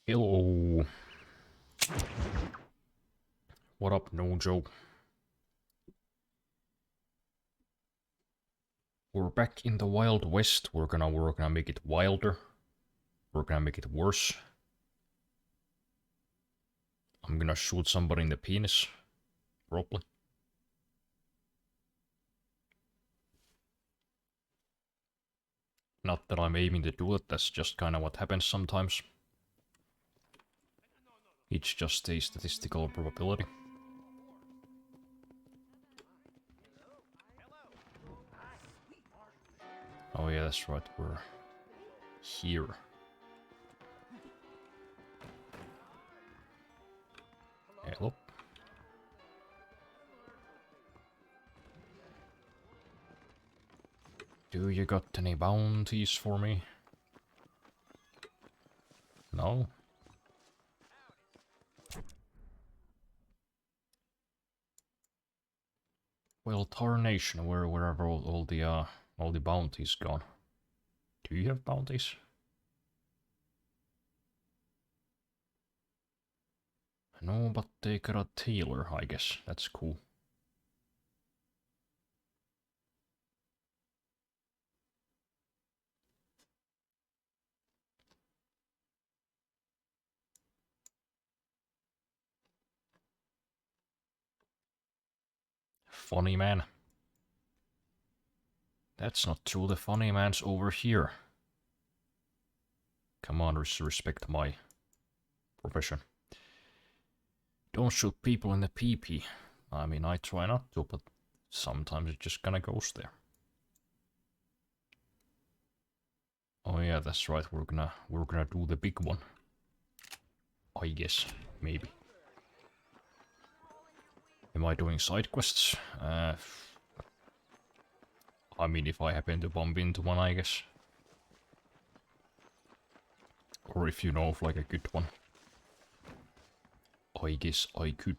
Hello. What up, Nojo? We're back in the Wild West. We're gonna make it wilder. We're gonna make it worse. I'm gonna shoot somebody in the penis. Probably. Not that I'm aiming to do it, that's just kinda what happens sometimes. It's just a statistical probability. Oh yeah, that's right, we're here. Hello. Do you got any bounties for me? No? Well, tarnation, wherever all the bounties gone. Do you have bounties? No, but they got a tailor, I guess. That's cool. Funny man. That's not true, the funny man's over here. Come on, respect my profession. Don't shoot people in the PP. I mean, I try not to, but sometimes it just kinda goes there. Oh yeah, that's right, we're gonna do the big one. I guess, maybe. Am I doing side quests? I mean, if I happen to bump into one, I guess. Or if you know of like a good one. I guess I could.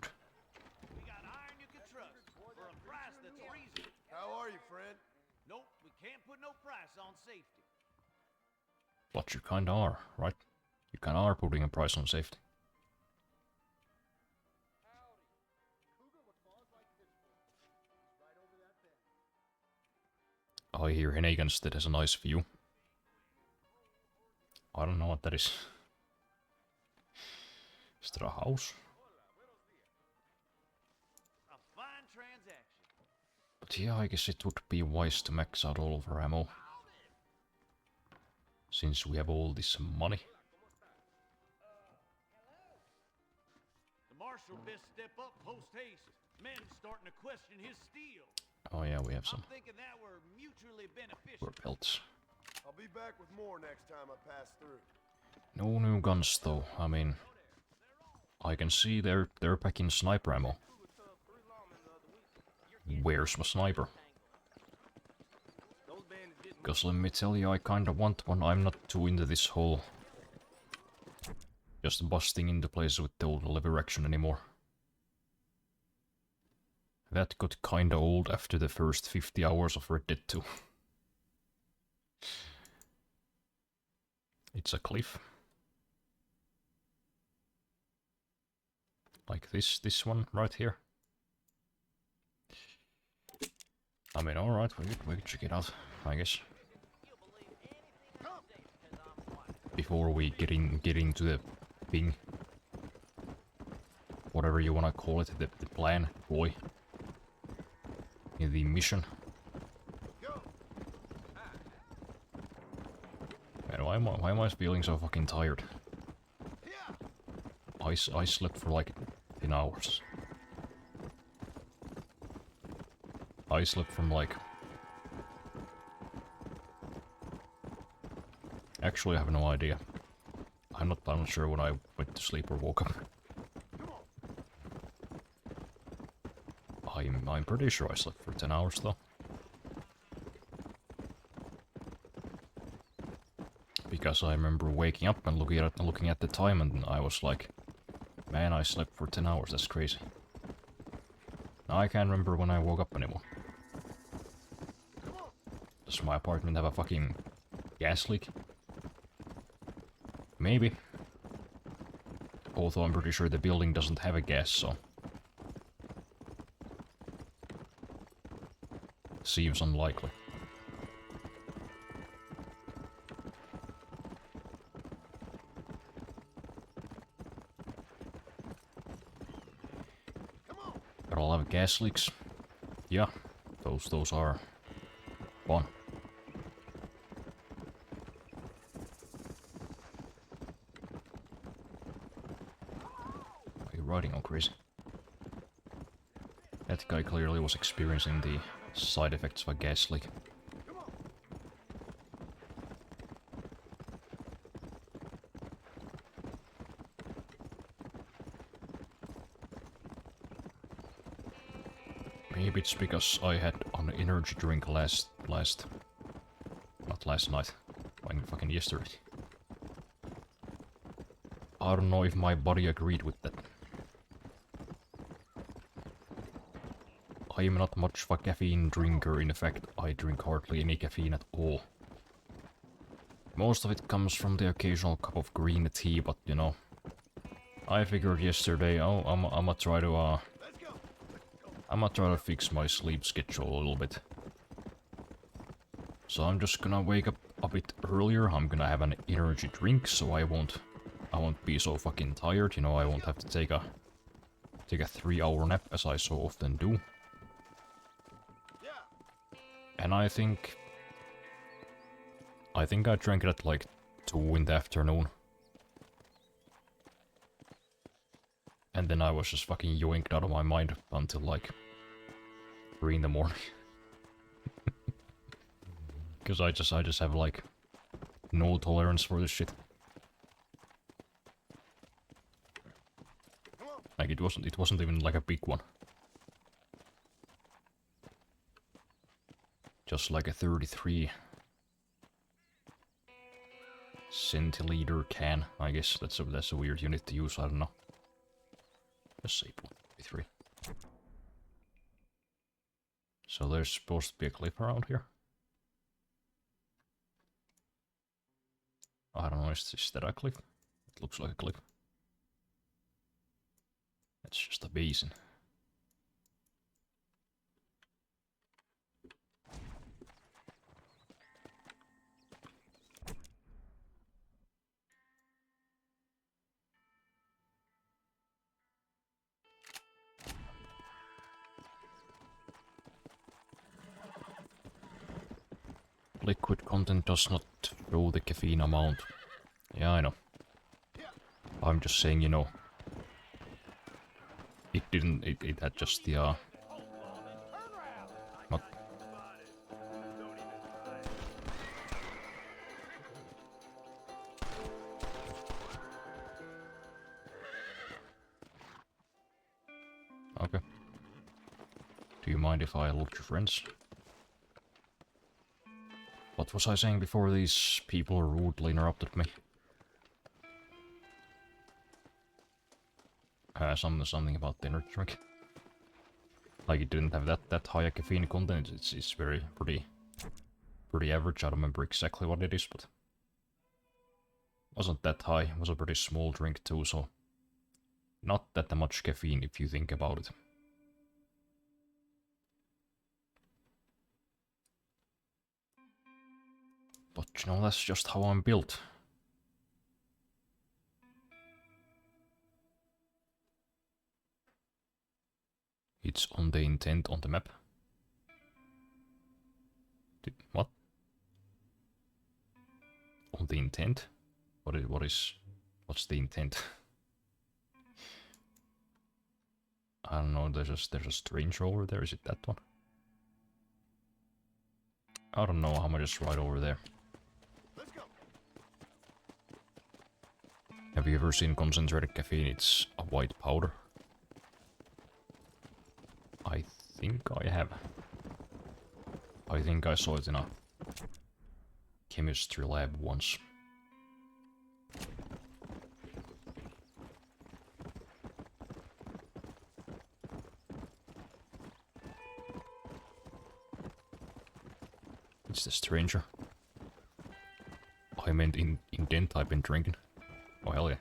We got iron you can trust for a price that's reasonable. How are you, friend? Nope, we can't put no price on safety. But you kinda are, right? You kinda are putting a price on safety. I hear Hennigan's that has a nice view. I don't know what that is. Is that a house? A fine transaction. But yeah, I guess it would be wise to max out all of our ammo. Since we have all this money. The marshal best step up post haste. Men starting to question his steel. Oh yeah, we have some. I'm thinking that we're mutually beneficial. We're pelts. I'll be back with more next time I pass through. No new guns though. I mean, I can see they're packing sniper ammo. Where's my sniper? Because let me tell you, I kinda want one. I'm not too into this whole just busting into places with the old lever action anymore. That got kinda old after the first 50 hours of Red Dead 2. It's a cliff. Like this one right here. I mean, alright, we could check it out, I guess. Before we get into the thing. Whatever you wanna call it, the plan, boy. In the mission. Man, why am I feeling so fucking tired? I slept for like 10 hours. I slept from like... Actually, I have no idea. I'm not sure when I went to sleep or woke up. I'm pretty sure I slept for 10 hours though. Because I remember waking up and looking at the time, and I was like, man, I slept for 10 hours, that's crazy. Now I can't remember when I woke up anymore. Does my apartment have a fucking gas leak? Maybe. Although I'm pretty sure the building doesn't have a gas, so... Seems unlikely. But I'll have gas leaks. Yeah, those are fun. Are you riding all crazy? That guy clearly was experiencing the side effects of a gas leak. Maybe it's because I had an energy drink not last night, fucking yesterday. I don't know if my body agreed with that. I am not much of a caffeine drinker, in fact I drink hardly any caffeine at all. Most of it comes from the occasional cup of green tea, but you know, I figured yesterday, oh, I'ma try to fix my sleep schedule a little bit. So I'm just gonna wake up a bit earlier. I'm gonna have an energy drink, so I won't be so fucking tired. You know, I won't have to take a 3-hour nap as I so often do. And I think I drank it at like 2 in the afternoon. And then I was just fucking yoinked out of my mind until like 3 in the morning. Because I just have like no tolerance for this shit. Like it wasn't even like a big one. Just like a 33 centiliter can. I guess that's a weird unit to use, I don't know. Just say 0.33. So there's supposed to be a cliff around here. I don't know, is that a cliff? It looks like a cliff. It's just a basin. Liquid content does not show the caffeine amount. Yeah, I know. I'm just saying, you know. It didn't, it had just the, What? Okay. Do you mind if I look your friends? What was I saying before these people rudely interrupted me? Something about the energy drink. Like it didn't have that high a caffeine content. It's pretty average. I don't remember exactly what it is, but wasn't that high. It was a pretty small drink too, so not that much caffeine if you think about it. But you know, that's just how I'm built. It's on the intent on the map. What? On the intent? What's the intent? I don't know, there's a stranger over there, is it that one? I don't know, I'm just right over there. Have you ever seen concentrated caffeine? It's a white powder. I think I have. I think I saw it in a chemistry lab once. It's the stranger. I meant in dent I've been drinking. Oh hell yeah.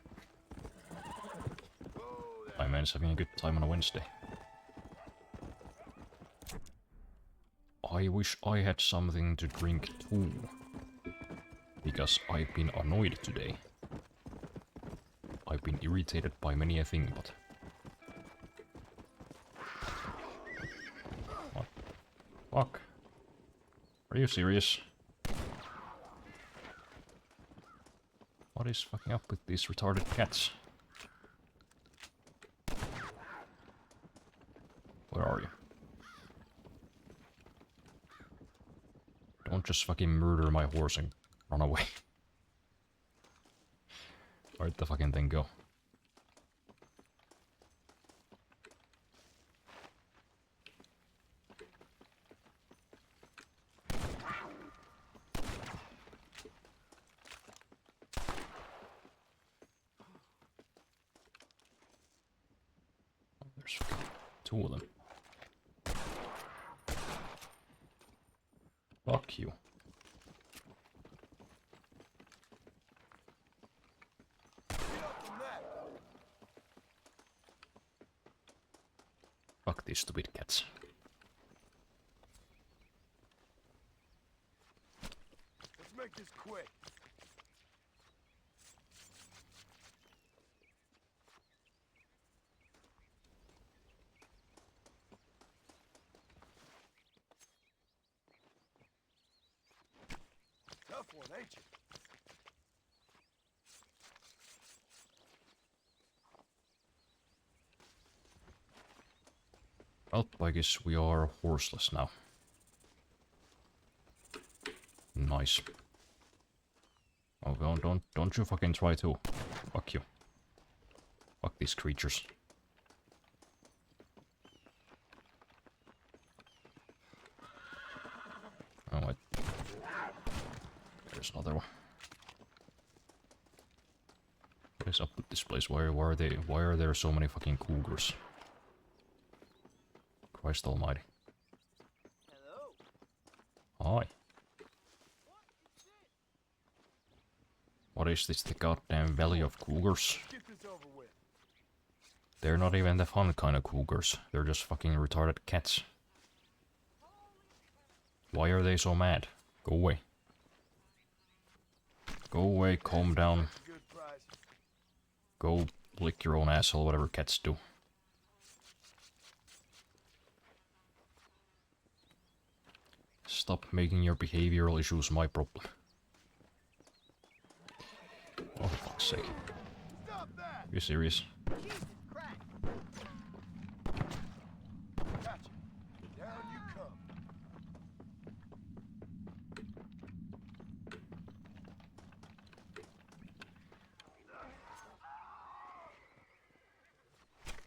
My man's having a good time on a Wednesday. I wish I had something to drink too. Because I've been annoyed today. I've been irritated by many a thing, but... What? Fuck. Are you serious? What is fucking up with these retarded cats? Where are you? Don't just fucking murder my horse and run away. Where'd the fucking thing go? There's fucking 2 of them. Fuck you. Fuck these stupid cats. Let's make this quick. Tough one, ain't you? Well, I guess we are horseless now. Nice. Oh, don't you fucking try to. Fuck you. Fuck these creatures. Oh, wait. There's another one. What is up with this place? Why are there so many fucking cougars? Christ almighty. Hi. What is this, the goddamn valley of cougars? Get this over with. They're not even the fun kind of cougars. They're just fucking retarded cats. Why are they so mad? Go away. Go away, calm down. Good price. Go lick your own asshole, whatever cats do. Stop making your behavioral issues my problem. Oh, for fuck's sake. Stop that! Are you serious? Gotcha. Down you come.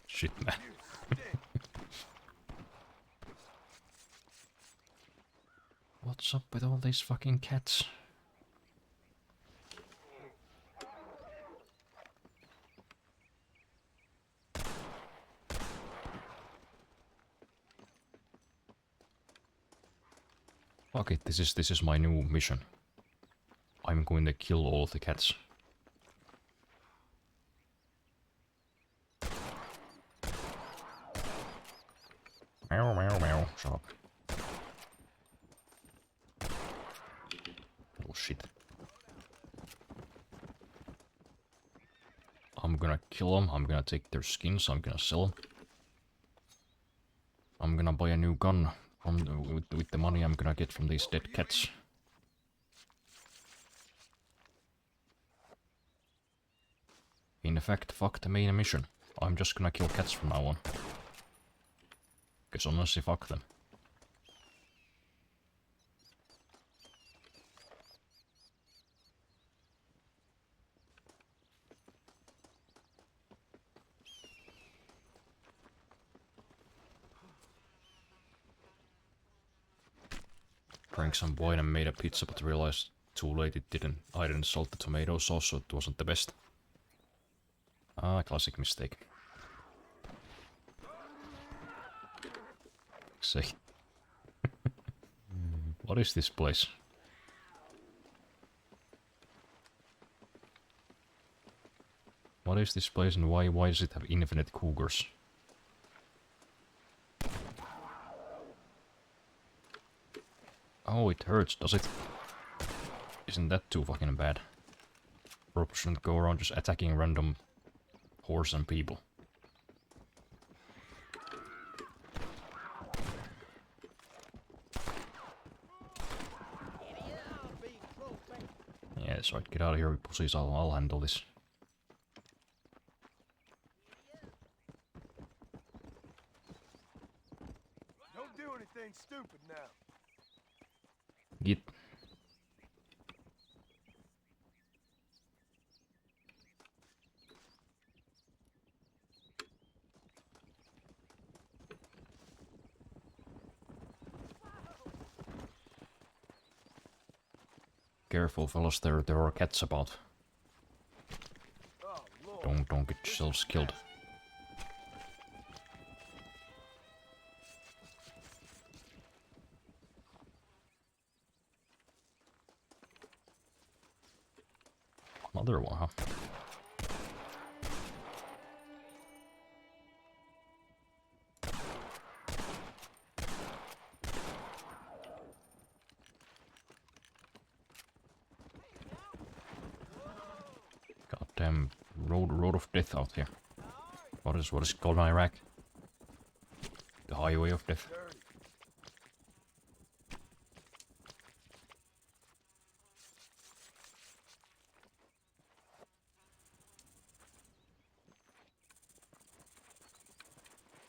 Shit, man. You stink. What's up with all these fucking cats? Fuck it, this is my new mission. I'm going to kill all of the cats. Meow meow meow. Shut up. Oh shit. I'm gonna kill them, I'm gonna take their skins, I'm gonna sell them. I'm gonna buy a new gun from with the money I'm gonna get from these dead cats. In fact, fuck the main mission. I'm just gonna kill cats from now on. Cause honestly, fuck them. Drank some wine and made a pizza, but realized too late I didn't salt the tomato sauce, so it wasn't the best. Ah, classic mistake. Say. What is this place? What is this place and why does it have infinite cougars? Oh, it hurts, does it? Isn't that too fucking bad? Probably shouldn't go around just attacking random horse and people. Yeah, that's right, get out of here, pussies, I'll handle this. Don't do anything stupid now. Get. Careful, fellas, there are cats about. Oh, Lord. Don't get yourselves killed. Another one, huh? Goddamn road of death out here. What is it called in Iraq? The highway of death. Dirty.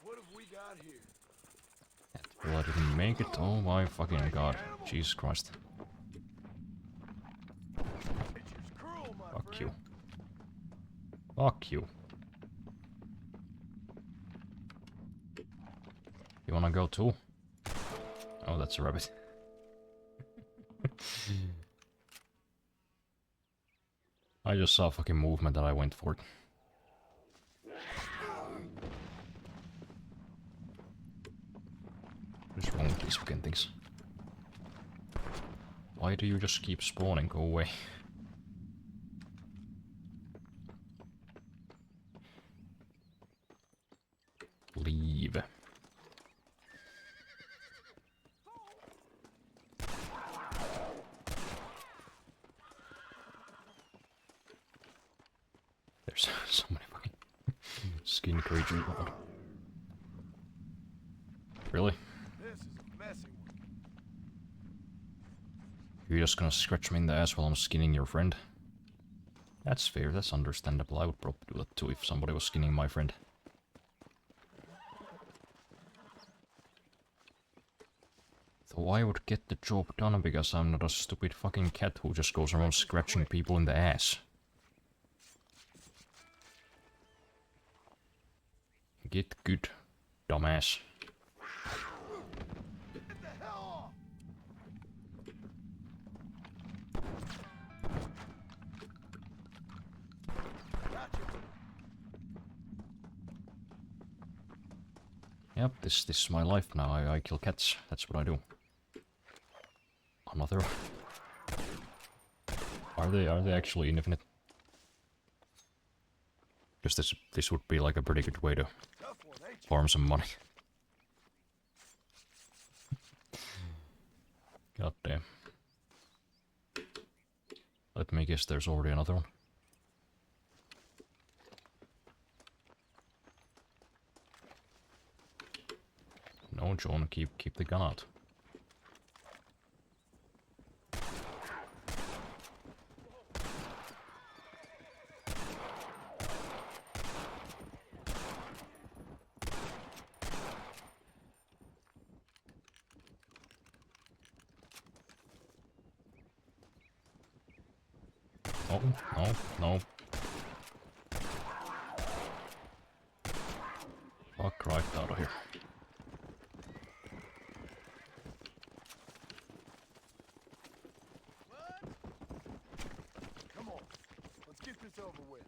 What have we got here? Well, I didn't make it. Oh my fucking god. Jesus Christ. Nature's cruel, my Fuck friend. you. Fuck you. You wanna go too? Oh, that's a rabbit. I just saw fucking movement and I went for it. What is wrong with these fucking things? Why do you just keep spawning? Go away. Leave. There's so many fucking skin creatures around. Really? This is a messy one. You're just gonna scratch me in the ass while I'm skinning your friend? That's fair, that's understandable. I would probably do that too if somebody was skinning my friend. Though I would get the job done because I'm not a stupid fucking cat who just goes around scratching people in the ass. Get good, dumbass. Get the hell off! Gotcha. Yep, this is my life now. I kill cats. That's what I do. Another. Are they actually infinite? Because this would be like a pretty good way to Tough one, ain't you? farm some money. God damn. Let me guess, there's already another one. No, John, keep the gun out. Oh, no. Fuck right out of here. Come on. Let's get this over with.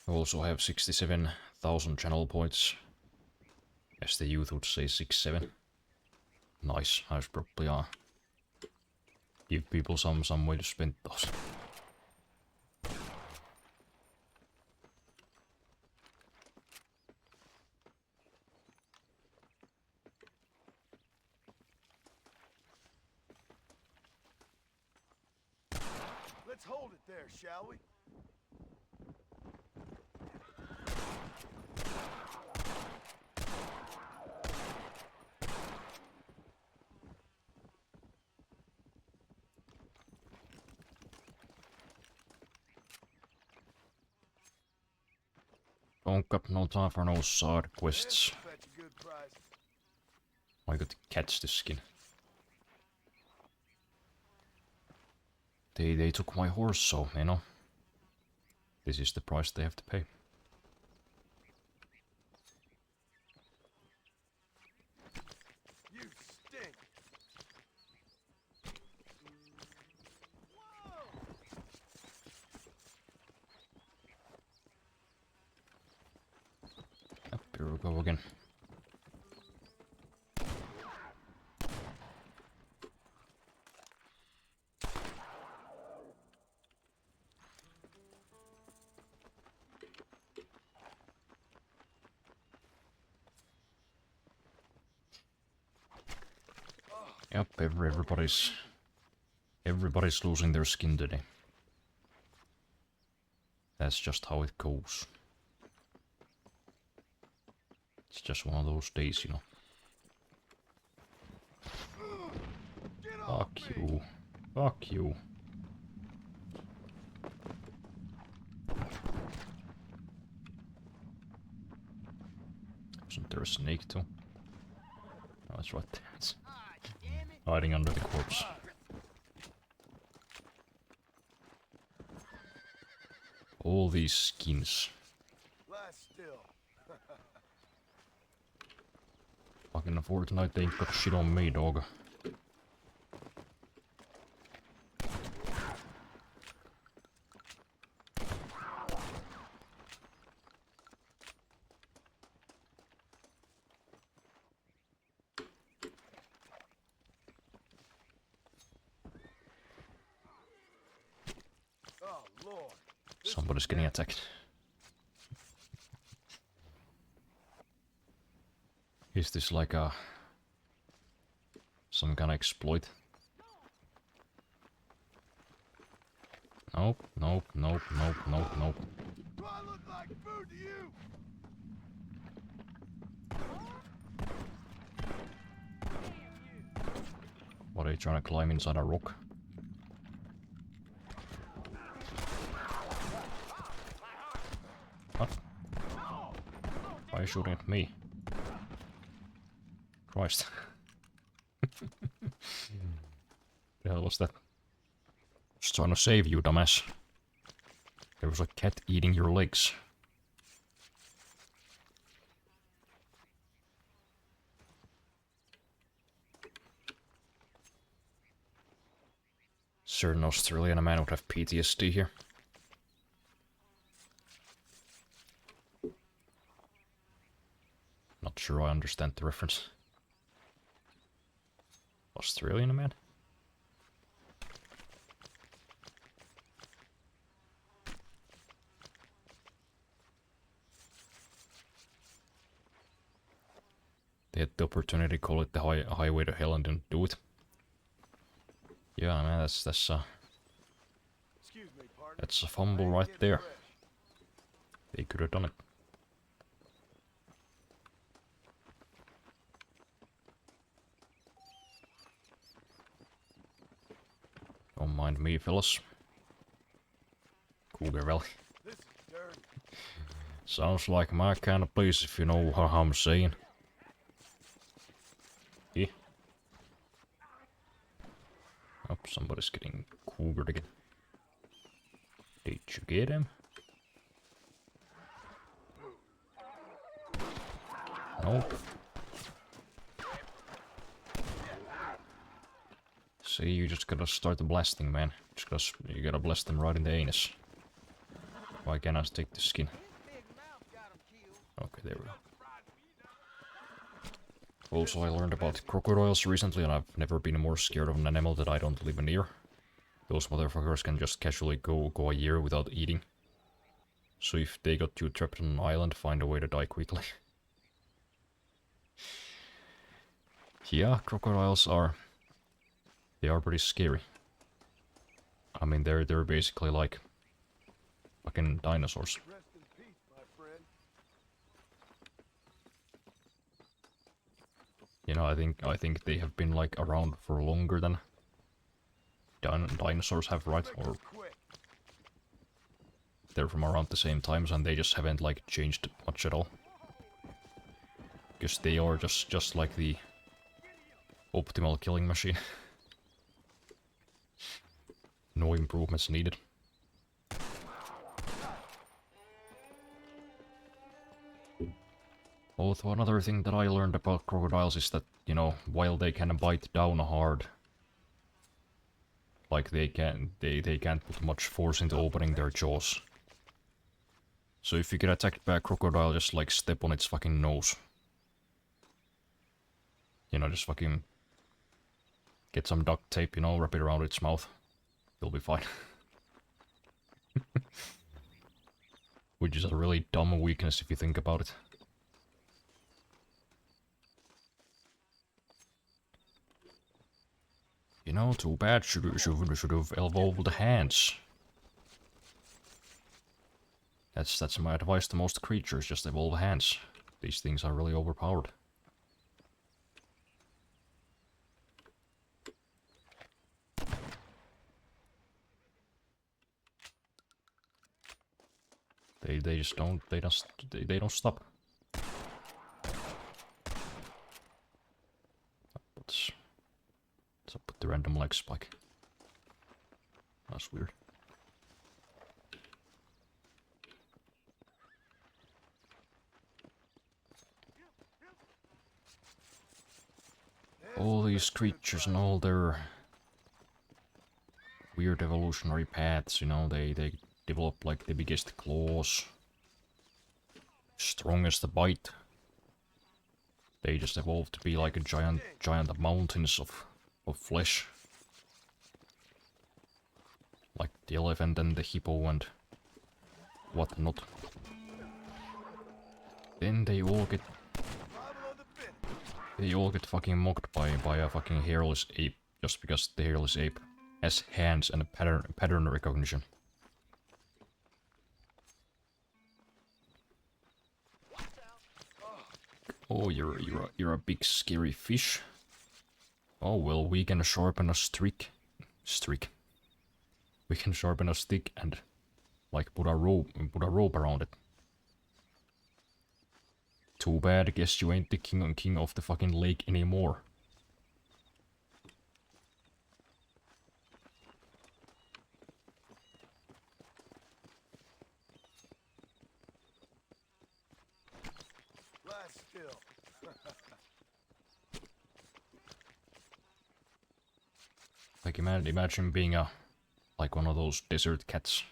I also have 67,000 channel points. As the youth would say, 6-7. Nice, I should probably give people some way to spend those. Let's hold it there, shall we? Don't got no time for no side quests. This'll fetch a good price. I got to catch the skin. They took my horse, so, you know. This is the price they have to pay. You stink. Yep, here we go again. Yep, everybody's losing their skin today. That's just how it goes. It's just one of those days, you know. Get off Fuck me. you. Fuck you. Wasn't there a snake too? Oh, that's right. It's hiding under the corpse. All these skins. Lie still. Fucking Fortnite ain't got shit on me, dog. Oh, Lord. Somebody's getting attacked. Is this like a... some kind of exploit? Nope, nope, nope, nope, nope, nope. Do I look like food to you? What, are you trying to climb inside a rock? What? Why are you shooting at me? Christ. The hell was that? Just trying to save you, dumbass. There was a cat eating your legs. Certain Australian man would have PTSD here. Not sure I understand the reference. Australian man? They had the opportunity to call it the highway to hell and didn't do it. Yeah, man, that's Excuse me, partner. that's a I fumble ain't right getting there. fresh. They could have done it. Don't mind me, fellas. Cougar Valley. This is dirty. Sounds like my kind of place, if you know what I'm saying. Yeah. Oh, somebody's getting cougared again. Did you get him? Nope. See, you just gotta start the blasting, man. You gotta blast them right in the anus. Why can't I take the skin? Okay, there we go. Also, I learned about crocodiles recently, and I've never been more scared of an animal that I don't live near. Those motherfuckers can just casually go a year without eating. So if they got you trapped on an island, find a way to die quickly. Yeah, crocodiles are... they are pretty scary. I mean, they're basically like fucking dinosaurs. Rest in peace, my friend. You know, I think they have been like around for longer than dinosaurs have, right? Make Or this quick. they're from around the same times and they just haven't like changed much at all. Because they are just like the optimal killing machine. No improvements needed. Also, another thing that I learned about crocodiles is that, you know, while they can bite down hard, like they can't put much force into opening their jaws. So if you get attacked by a crocodile, just like step on its fucking nose. You know, just fucking get some duct tape, you know, wrap it around its mouth. You'll be fine. Which is a really dumb weakness if you think about it. You know, too bad. Should have evolved the hands. That's my advice to most creatures. Just evolve hands. These things are really overpowered. They just don't they don't stop. Let's put the random leg spike. That's weird. All these creatures and all their weird evolutionary paths, you know, they develop like the biggest claws, strongest bite. They just evolve to be like a giant mountains of flesh. Like the elephant and the hippo and whatnot. Then they all get fucking mocked by a fucking hairless ape just because the hairless ape has hands and a pattern recognition. Oh, you're a big scary fish. Oh well, we can sharpen a streak. We can sharpen a stick and like put a rope around it. Too bad, guess you ain't the king of the fucking lake anymore. Lie still. Like imagine being like one of those desert cats.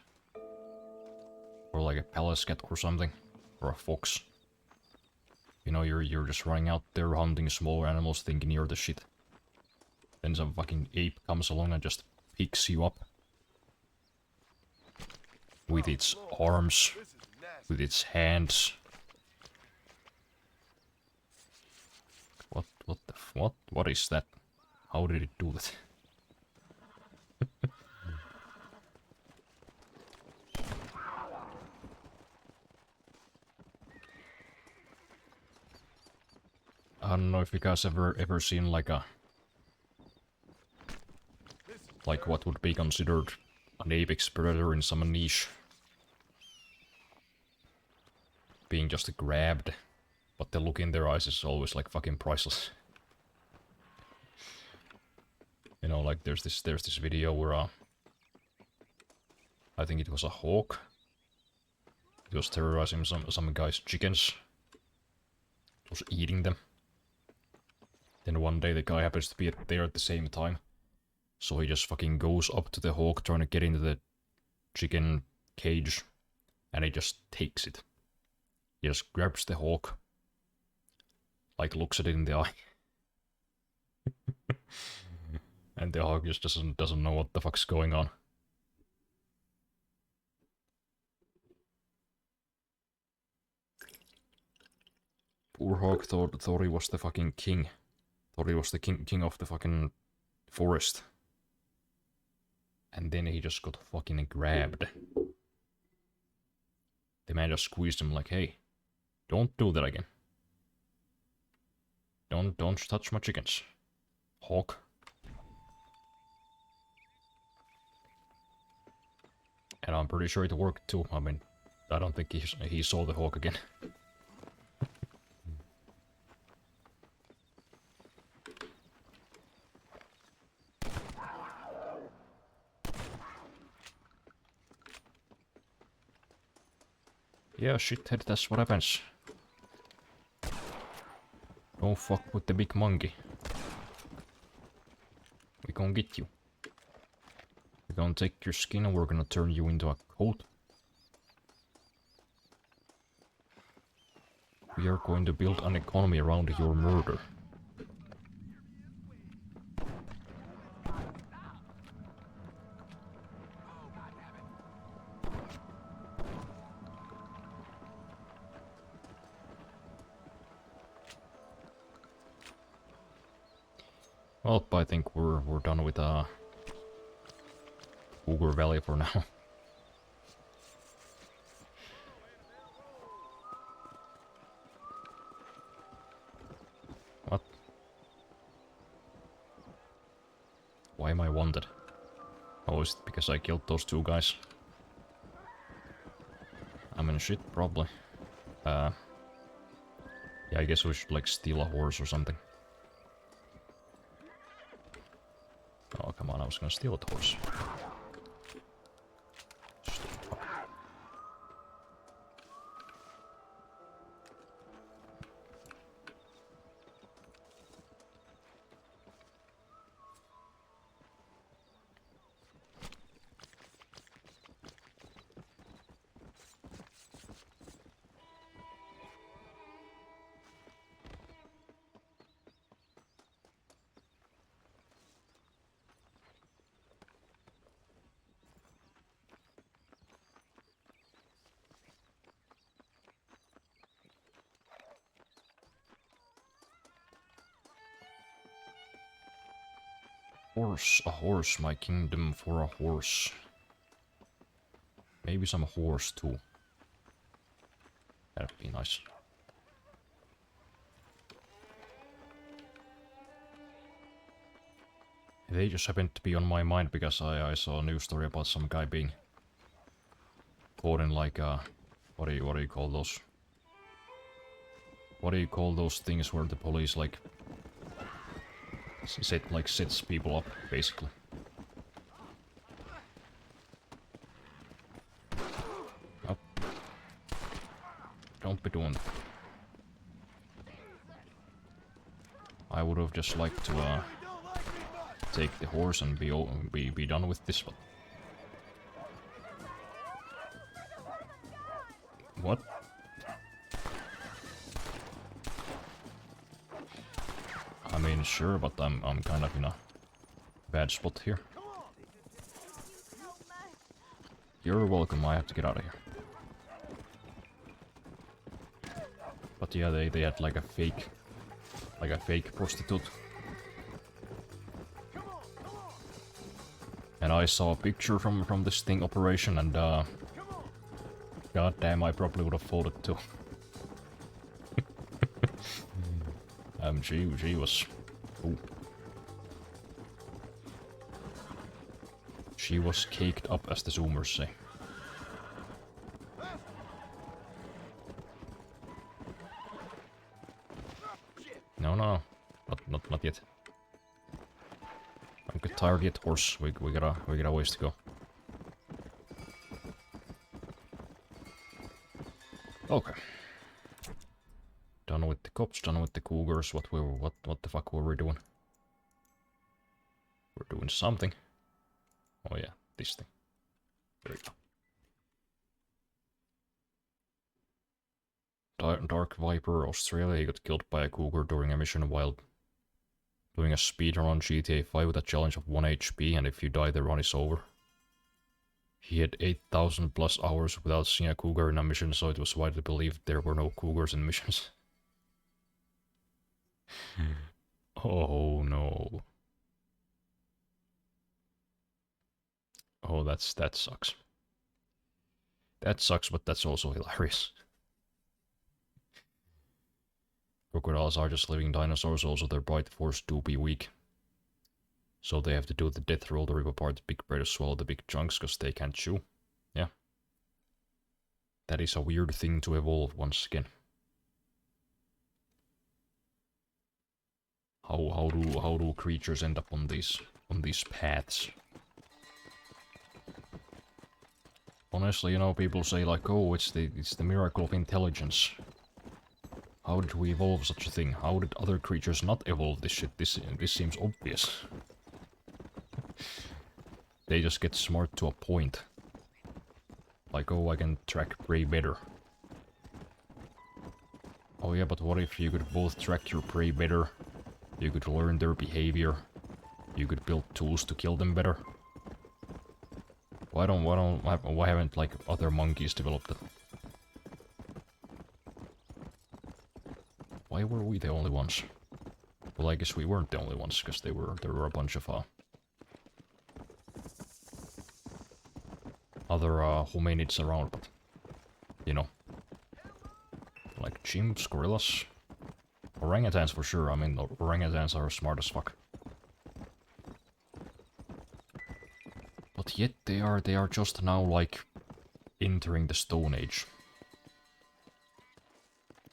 Or like a palace cat or something. Or a fox. You know, you're just running out there hunting smaller animals thinking you're the shit. Then some fucking ape comes along and just picks you up. With its arms. This is nasty. With its hands. What is that? How did it do that? I don't know if you guys ever seen like what would be considered an apex predator in some niche. Being just grabbed, but the look in their eyes is always like fucking priceless. You know, like there's this video where I think it was a hawk. It was terrorizing some guy's chickens. It was eating them. Then one day the guy happens to be there at the same time. So he just fucking goes up to the hawk trying to get into the chicken cage. And he just takes it. He just grabs the hawk. Like looks at it in the eye. And the hawk just doesn't know what the fuck's going on. Poor hawk thought he was the fucking king. Thought he was the king of the fucking forest. And then he just got fucking grabbed. The man just squeezed him like, hey, don't do that again. Don't touch my chickens. Hawk. And I'm pretty sure it worked too. I mean, I don't think he saw the hawk again. Yeah, shithead, that's what happens. Don't fuck with the big monkey. We gonna get you. We're gonna take your skin and we're gonna turn you into a coat. We are going to build an economy around your murder. Well, I think we're done with Cougar Valley for now. What? Why am I wanted? Oh, is it because I killed those two guys? I'm in shit, probably. Yeah, I guess we should like steal a horse or something. Oh, come on, I was gonna steal a horse. Stupid fuck. Horse, a horse, my kingdom for a horse. Maybe some horse too. That'd be nice. They just happened to be on my mind because I saw a news story about some guy being caught in like what do you call those? What do you call those things where the police like sets people up, basically. Oh. Don't be doing that. I would have just liked to take the horse and be done with this, but what? I mean, sure, but I'm kind of in a bad spot here. You're welcome. I have to get out of here. But yeah, they had like a fake prostitute. And I saw a picture from this sting operation, and god damn, I probably would have folded too. She was, ooh. She was caked up, as the Zoomers say. No, not yet. Don't get tired yet, horse. We got a ways to go. Okay. Done with the cops, done with the cougars. What the fuck were we doing? We're doing something. Oh yeah, this thing. There we go. Dark Viper, Australia. He got killed by a cougar during a mission while doing a speedrun on GTA 5 with a challenge of 1 HP, and if you die, the run is over. He had 8,000 plus hours without seeing a cougar in a mission, so it was widely believed there were no cougars in missions. Oh no. Oh, that sucks. That sucks, but that's also hilarious. Crocodiles are just living dinosaurs, also their bite force do be weak. So they have to do the death roll to rip apart the big prey to swallow the big chunks, because they can't chew. Yeah. That is a weird thing to evolve once again. How do creatures end up on these paths? Honestly, you know, people say like, oh, it's the miracle of intelligence. How did we evolve such a thing? How did other creatures not evolve this shit? This seems obvious. They just get smart to a point. Like, oh, I can track prey better. Oh yeah, but what if you could both track your prey better? You could learn their behavior. You could build tools to kill them better. Why haven't like other monkeys developed that? Why were we the only ones? Well, I guess we weren't the only ones, because there were a bunch of other hominids around, but you know, like chimps, gorillas, orangutans for sure. I mean, orangutans are smart as fuck. But yet they are just now like entering the Stone Age,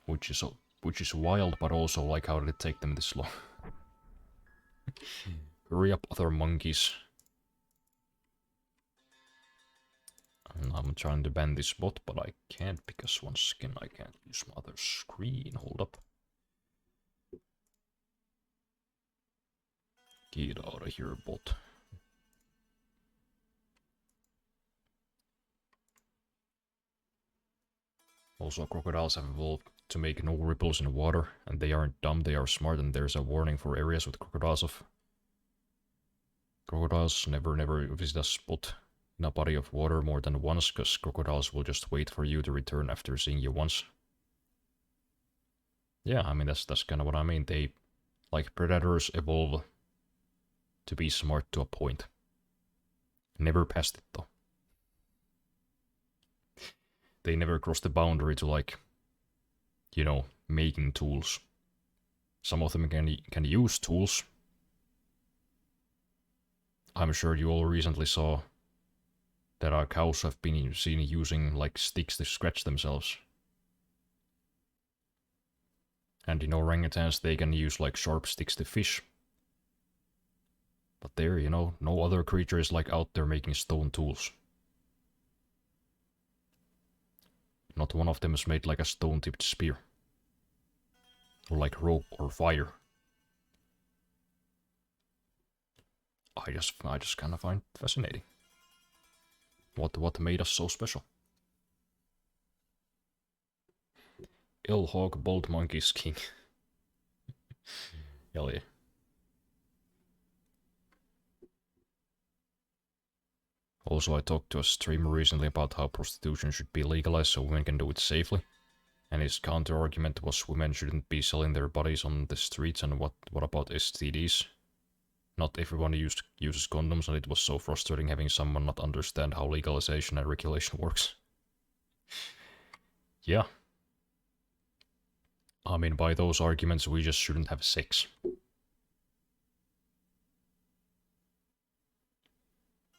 which is wild, but also like, how did it take them this long? Hurry up, other monkeys! I'm trying to ban this bot, but I can't because once again I can't use my other screen. Hold up. Get out of here, bot. Also, crocodiles have evolved to make no ripples in water, and they aren't dumb, they are smart, and there's a warning for areas with crocodiles of... Crocodiles never visit a spot in a body of water more than once, because crocodiles will just wait for you to return after seeing you once. Yeah, I mean, that's kind of what I mean. They, like predators, evolve to be smart to a point. Never past it, though. They never cross the boundary to, like, you know, making tools. Some of them can use tools. I'm sure you all recently saw that our cows have been seen using, like, sticks to scratch themselves. And, you know, orangutans, they can use, like, sharp sticks to fish. But there, you know, no other creature is, like, out there making stone tools. Not one of them has made, like, a stone-tipped spear. Or, like, rope or fire. I just kind of find it fascinating. What made us so special? Illhawk Bold Monkey's king. Hell yeah. Also, I talked to a streamer recently about how prostitution should be legalized so women can do it safely. And his counter-argument was women shouldn't be selling their bodies on the streets, and what about STDs? Not everyone uses condoms, and it was so frustrating having someone not understand how legalization and regulation works. Yeah. I mean, by those arguments, we just shouldn't have sex.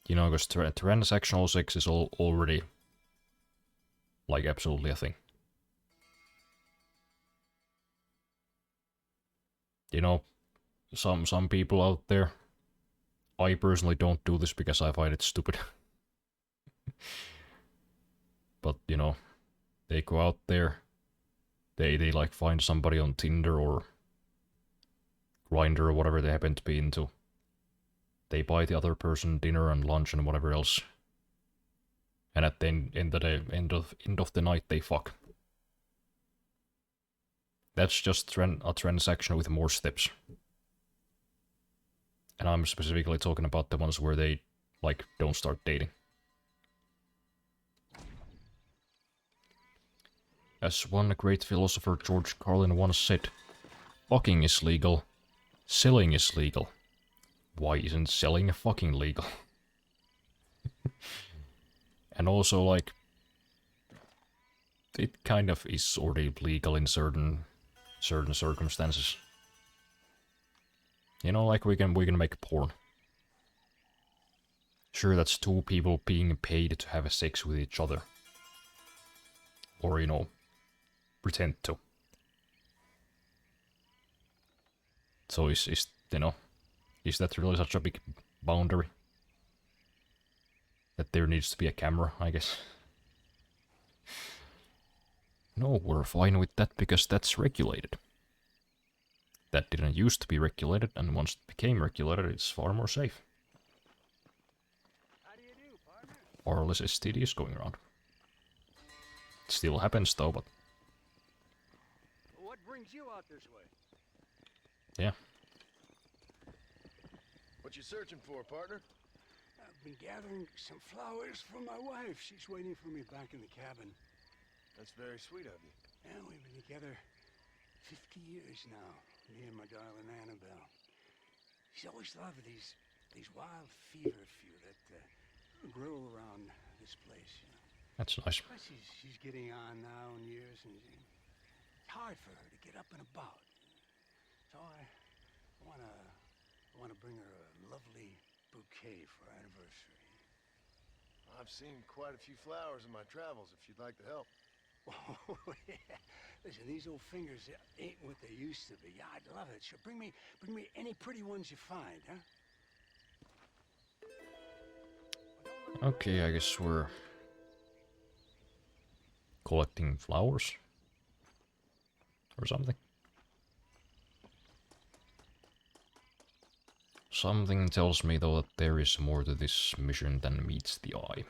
You know, because transsexual sex is already, like, absolutely a thing. You know, some people out there, I personally don't do this because I find it stupid. But, you know, they go out there, they like find somebody on Tinder or Grindr or whatever they happen to be into. They buy the other person dinner and lunch and whatever else. And at the end of the night, they fuck. That's just a transaction with more steps. And I'm specifically talking about the ones where they, like, don't start dating. As one great philosopher, George Carlin, once said, fucking is legal, selling is legal. Why isn't selling fucking legal? And also, like, it kind of is sort of legal in certain circumstances. You know, like we can make porn. Sure, that's two people being paid to have sex with each other. Or, you know, pretend to. So is that really such a big boundary? That there needs to be a camera, I guess. No, we're fine with that because that's regulated. That didn't used to be regulated, and once it became regulated, it's far more safe. How do you do, partner? Far less STDs going around. It still happens though, but What brings you out this way? yeah. What you searching for, partner? I've been gathering some flowers for my wife. She's waiting for me back in the cabin. That's very sweet of you. And we've been together 50 years now, me and my darling Annabelle. She's always loved these wild fever that grow around this place, you know. That's nice. But she's getting on now in years, and it's hard for her to get up and about. So I wanna bring her a lovely bouquet for our anniversary. I've seen quite a few flowers in my travels, if you'd like to help. Oh, yeah. Listen, these old fingers ain't what they used to be. Yeah, I'd love it. Sure, bring me any pretty ones you find, huh? Okay, I guess we're collecting flowers or something. Something tells me though that there is more to this mission than meets the eye.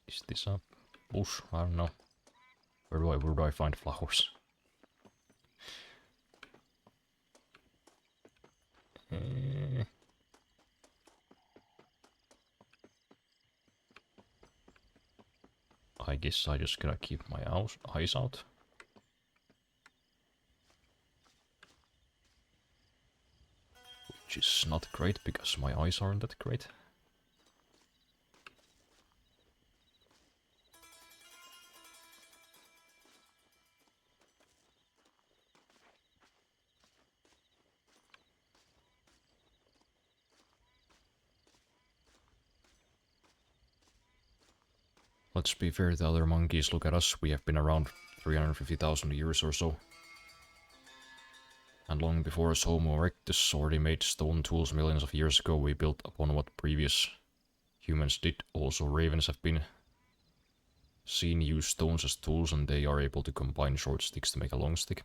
Is this a bush? I don't know. Where do I find flowers? I guess I just gotta keep my eyes out. Which is not great because my eyes aren't that great. Let's be fair, the other monkeys look at us. We have been around 350,000 years or so. And long before us Homo erectus already made stone tools millions of years ago, we built upon what previous humans did. Also, ravens have been seen use stones as tools, and they are able to combine short sticks to make a long stick.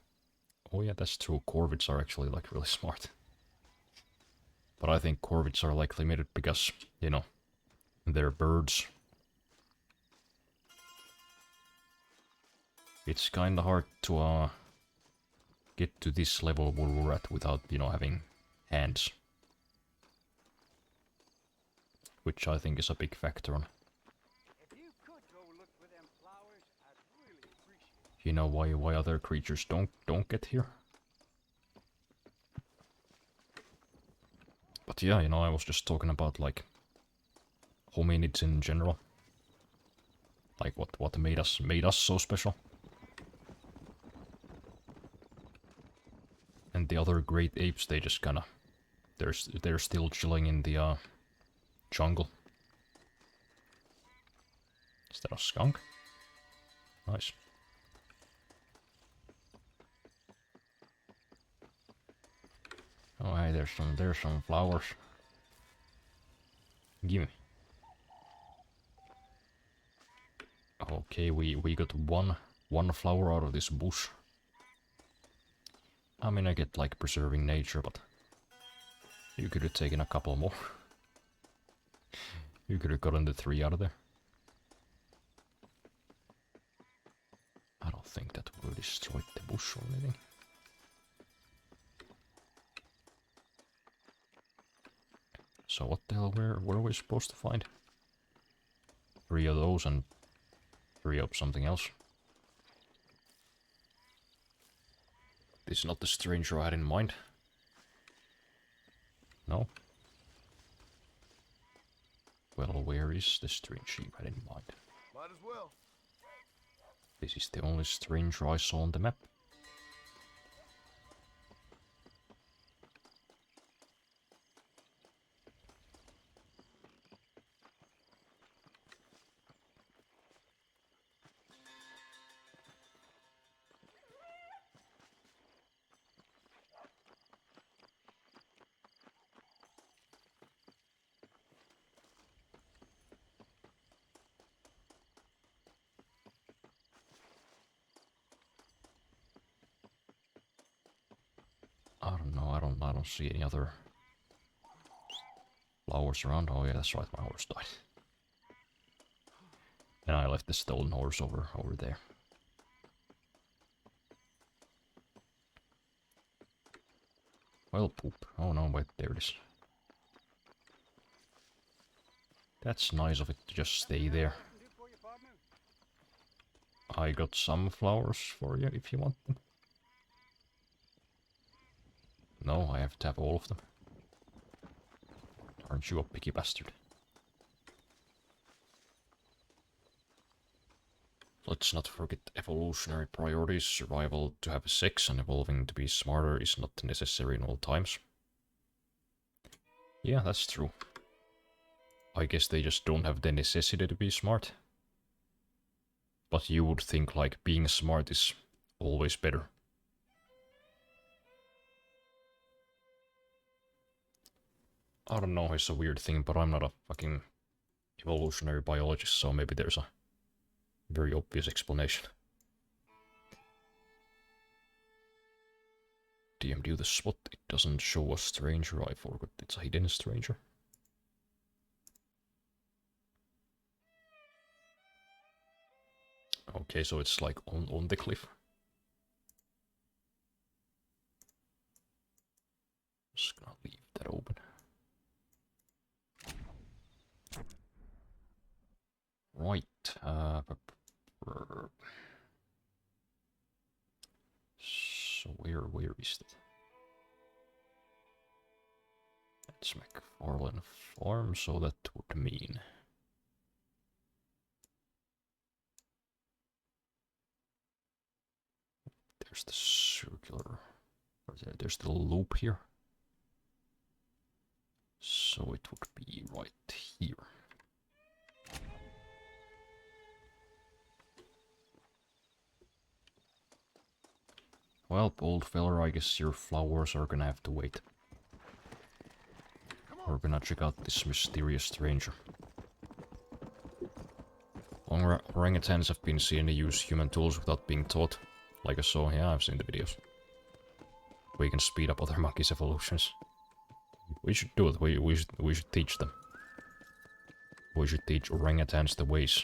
Oh yeah, that's true. Corvids are actually like really smart. But I think corvids are like limited because, you know, they're birds. It's kinda hard to get to this level where we're at without, you know, having hands. Which I think is a big factor on. If you could go look for them flowers, I'd really appreciate it. You know why other creatures don't get here? But yeah, you know, I was just talking about like hominids in general. Like what made us so special. And the other great apes, they just kinda they're still chilling in the jungle. Is that a skunk? Nice. Oh hey, there's some flowers. Gimme. Okay, we got one flower out of this bush. I mean, I get like preserving nature, but you could have taken a couple more. You could have gotten the 3 out of there. I don't think that would have destroyed the bush or anything. So what the hell, where are we supposed to find? 3 of those and 3 of something else. This is not the stranger I had in mind. No? Well, where is the strange sheep? I didn't mind. Might as well. This is the only stranger I saw on the map. I don't know, I don't see any other flowers around. Oh yeah, that's right, my horse died. And I left the stolen horse over there. Well, poop. Oh no, wait, there it is. That's nice of it to just stay there. I got some flowers for you if you want them. No, I have to have all of them. Aren't you a picky bastard? Let's not forget evolutionary priorities. Survival to have sex and evolving to be smarter is not necessary in all times. Yeah, that's true. I guess they just don't have the necessity to be smart. But you would think like being smart is always better. I don't know, it's a weird thing, but I'm not a fucking evolutionary biologist, so maybe there's a very obvious explanation. DM do the spot, it doesn't show a stranger, I forgot it's a hidden stranger. Okay, so it's like on the cliff. Just gonna leave that open. Right, so where is that? That's McFarlane Farm, so that would mean there's the circular, or there's the loop here. So it would be right here. Well, old feller, I guess your flowers are gonna have to wait. We're gonna check out this mysterious stranger. Orangutans have been seen to use human tools without being taught. Like I saw, yeah, I've seen the videos. We can speed up other monkeys' evolutions. We should do it, we should teach them. We should teach orangutans the ways.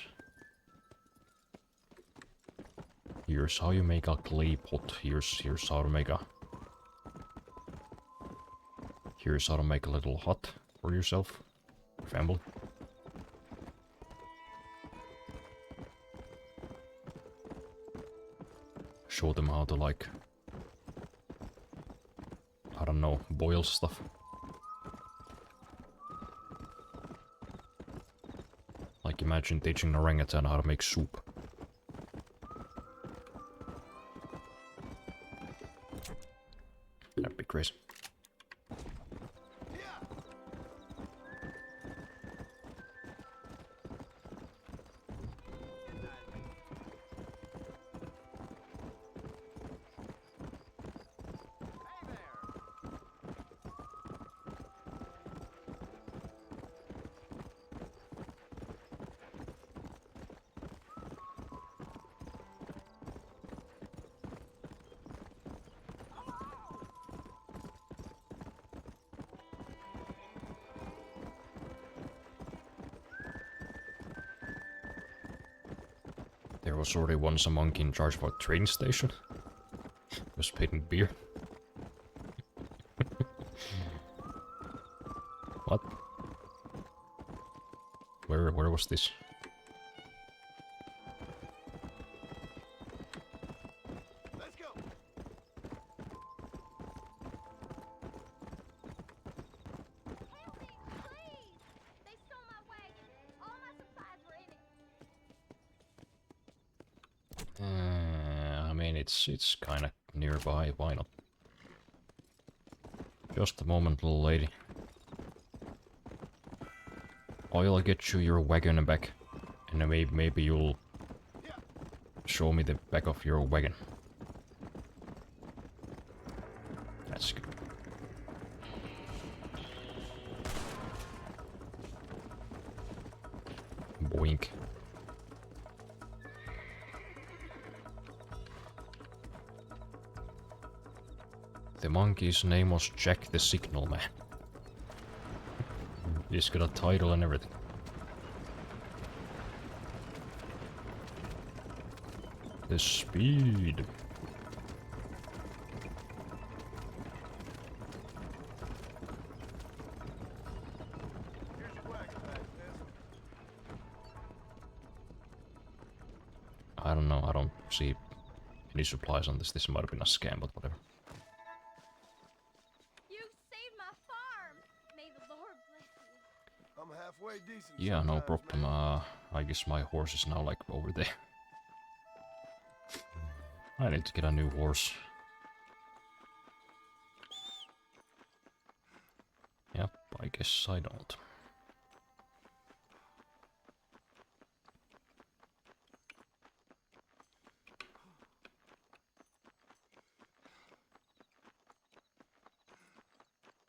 Here's how you make a clay pot. Here's how to make a... Here's how to make a little hut for yourself. Family. Show them how to, like... I don't know, boil stuff. Like, imagine teaching an orangutan how to make soup. That'd be crazy. There was already once a monkey in charge of a train station. Was paid in beer. What? Where was this? Let's go. Help me, please! They stole my wagon it's kinda nearby, why not? Just a moment, little lady. I'll get you your wagon back, and then maybe you'll show me the back of your wagon. That's good. Boink. The monkey's name was Jack the Signal Man. He's got a title and everything. The speed. Here's your wagon back, miss. I don't know, I don't see any supplies on this. This might have been a scam, but whatever. You saved my farm. May the Lord bless you. I'm halfway decent. Yeah, no sometimes, problem. man. I guess my horse is now like over there. I need to get a new horse. Yep, I guess I don't.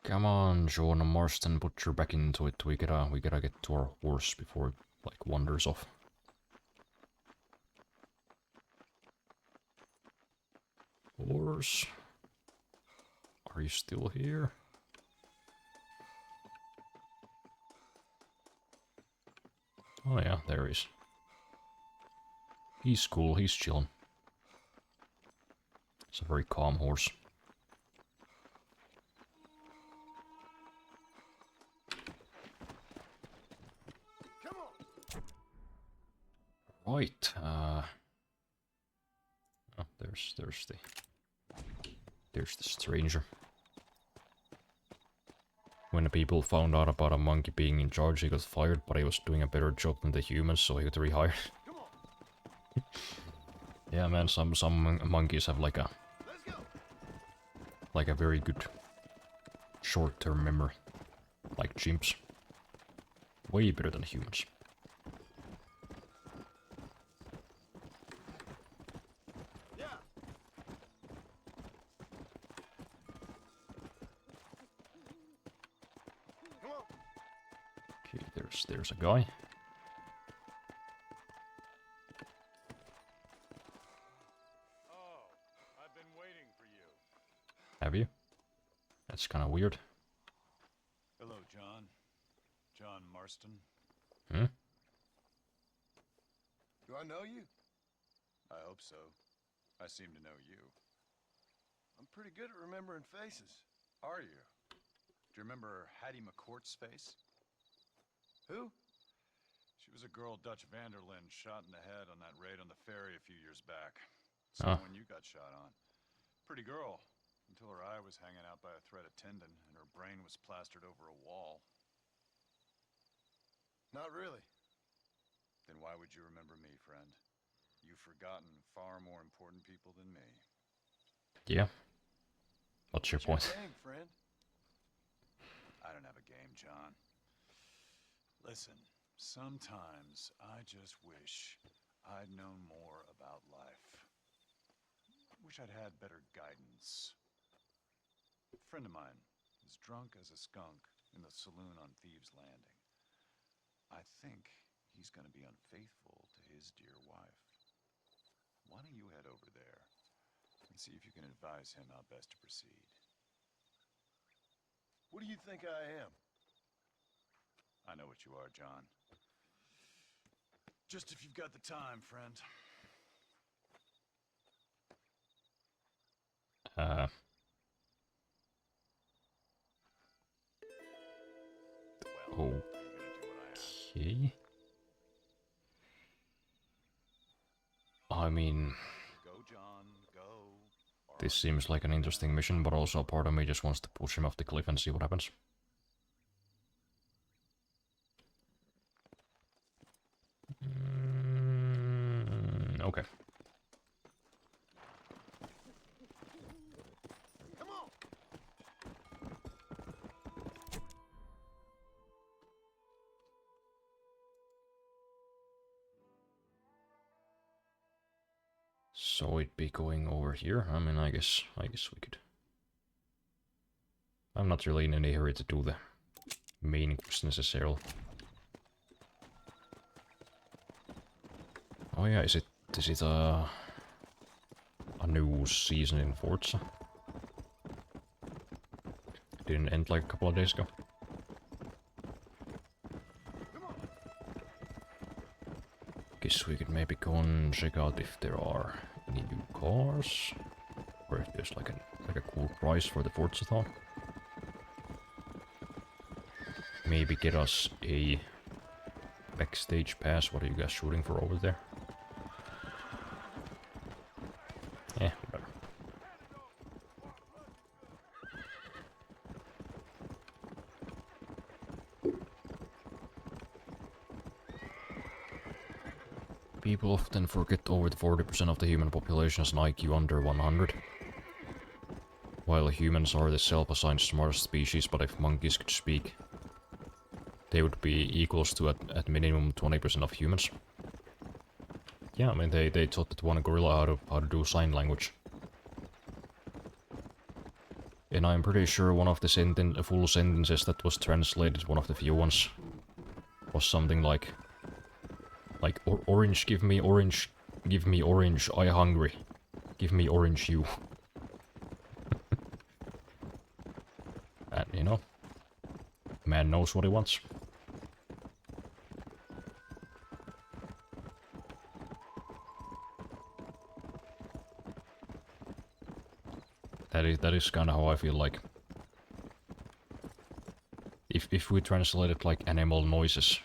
Come on, Sean Marston, put your back into it. We gotta get to our horse before it like wanders off. Horse, are you still here? Oh yeah, there he is. He's cool, he's chillin'. It's a very calm horse. Come on. Right, oh, there's the stranger. When the people found out about a monkey being in charge, he got fired, but he was doing a better job than the humans, so he got rehired. Come on. Yeah, man, some monkeys have like Let's go. a very good short-term memory, like chimps. Way better than humans. Yeah. Come on. Okay, there's a guy. Oh, I've been waiting for you. Have you? That's kind of weird. Hello, John. John Marston. Hmm? Do I know you? I hope so. I seem to know you. I'm pretty good at remembering faces. Are you? Do you remember Hattie McCourt's face? Who? She was a girl Dutch Vanderlyn shot in the head on that raid on the ferry a few years back. Oh. Someone you got shot on. Pretty girl, until her eye was hanging out by a thread of tendon and her brain was plastered over a wall. Not really. Then why would you remember me, friend? You've forgotten far more important people than me. Yeah. What's your point? Game, friend. I don't have a game, John. Listen, sometimes I just wish I'd known more about life. Wish I'd had better guidance. A friend of mine is drunk as a skunk in the saloon on Thieves' Landing. I think he's gonna be unfaithful to his dear wife. Why don't you head over there and see if you can advise him how best to proceed? What do you think I am? I know what you are, John. Just if you've got the time, friend. Well, are you gonna do what I ask? Okay. I mean, Go, John, go. Or this seems like an interesting mission, but also part of me just wants to push him off the cliff and see what happens. Okay. So it'd be going over here. I mean, I guess we could. I'm not really in any hurry to do the main quest necessarily. Oh yeah, is it a new season in Forza? Didn't end like a couple of days ago. Guess we could maybe go and check out if there are any new cars, or if there's like a cool price for the Forza-thon. Maybe get us a backstage pass. What are you guys shooting for over there? Whatever. People often forget over 40% of the human population has an IQ under 100. While humans are the self-assigned smartest species, but if monkeys could speak, they would be equals to at minimum 20% of humans. Yeah, I mean they taught that one gorilla how to do sign language. And I'm pretty sure one of the full sentences that was translated, one of the few ones, was something like orange, give me orange, I hungry. Give me orange, you. And, you know, man knows what he wants. That is kind of how I feel like. If we translate it like animal noises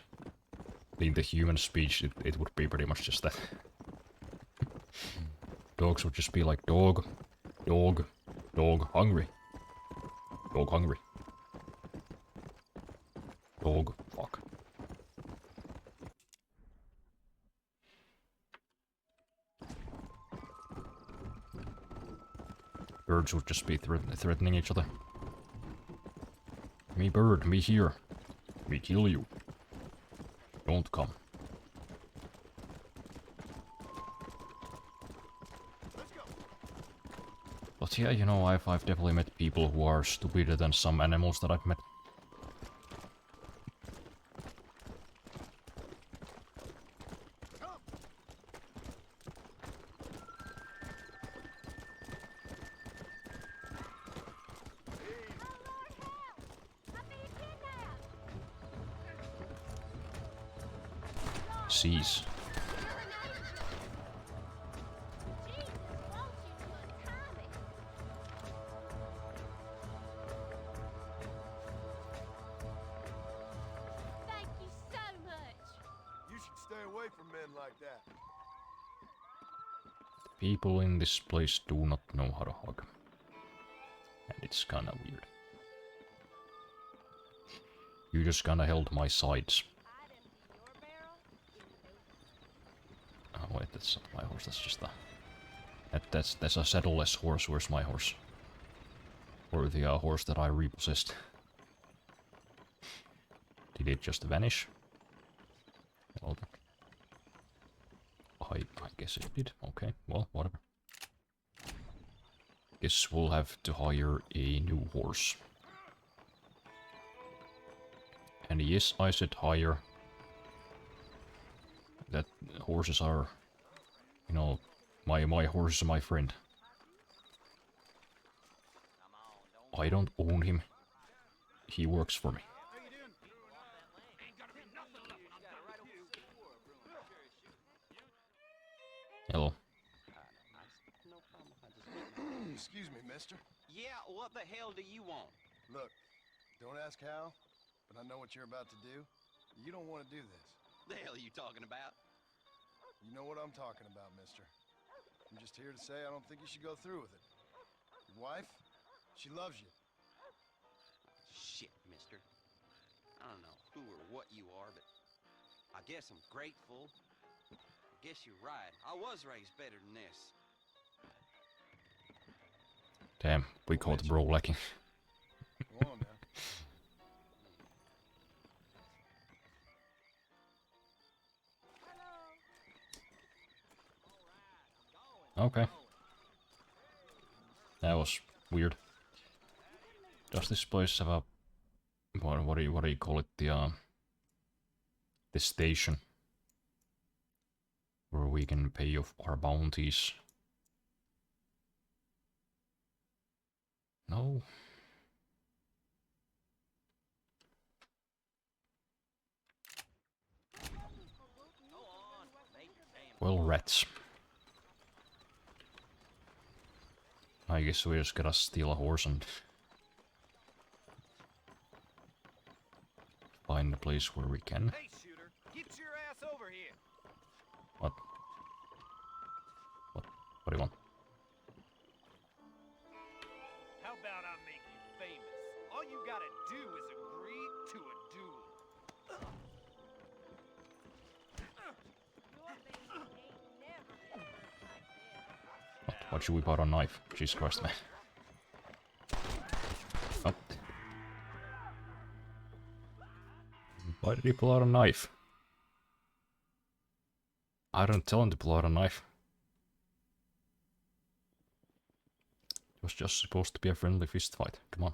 in the human speech, it would be pretty much just that. Dogs would just be like dog, dog, dog, hungry. Dog hungry. Dog, fuck. Birds would just be threatening each other. Me bird, me here. Me kill you. Don't come. But yeah, you know, I've definitely met people who are stupider than some animals that I've met. Cease. Thank you so much. You should stay away from men like that. People in this place do not know how to hug. And it's kinda weird. You just kinda held my sides. Oh wait, that's not my horse, that's just a... That's a saddleless horse. Where's my horse? Or the horse that I repossessed. Did it just vanish? Well, I guess it did. Okay, well, whatever. Guess we'll have to hire a new horse. And yes, I said hire. That horses are, you know, my horse is my friend. I don't own him. He works for me. Hello. Excuse me, mister. Yeah, what the hell do you want? Look, don't ask how, but I know what you're about to do. You don't want to do this. The hell are you talking about? You know what I'm talking about, mister. I'm just here to say I don't think you should go through with it. Your wife, she loves you. Shit, mister. I don't know who or what you are, but I guess I'm grateful. I guess you're right. I was raised better than this. Damn, we caught bro lacking. Go on now. Okay. That was weird. Does this place have a what do you call it, the station where we can pay off our bounties? No. Well, rats. I guess we just gotta steal a horse and find a place where we can. Hey, shooter, get your ass over here. What? What do you want? How about I make you famous? All you gotta do is agree to a duel. Your baby ain't never been hurt like this. What should we put on knife? Jesus Christ, man. What? Why did he pull out a knife? I don't tell him to pull out a knife. It was just supposed to be a friendly fist fight. Come on.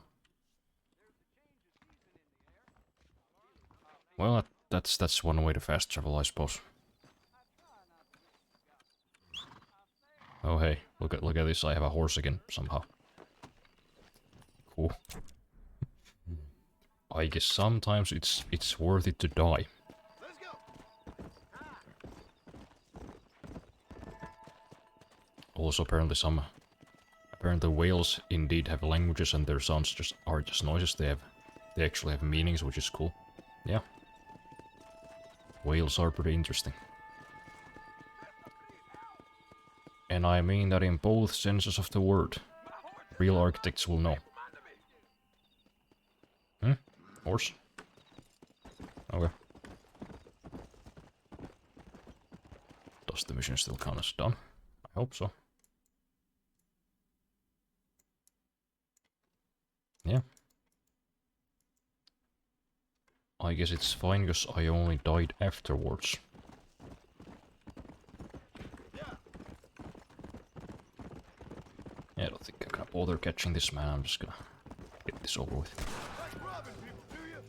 Well, that's one way to fast travel, I suppose. Oh hey, look at this! I have a horse again somehow. Cool. I guess sometimes it's worth it to die. Let's go. Also, apparently whales indeed have languages, and their sounds aren't just noises. They actually have meanings, which is cool. Yeah. Whales are pretty interesting. And I mean that in both senses of the word. Real architects will know. Hmm? Horse? Okay. Does the mission still count as done? I hope so. Yeah. I guess it's fine because I only died afterwards. Yeah, I don't think I'm gonna bother catching this man. I'm just gonna get this over with. Like robbing people, do you?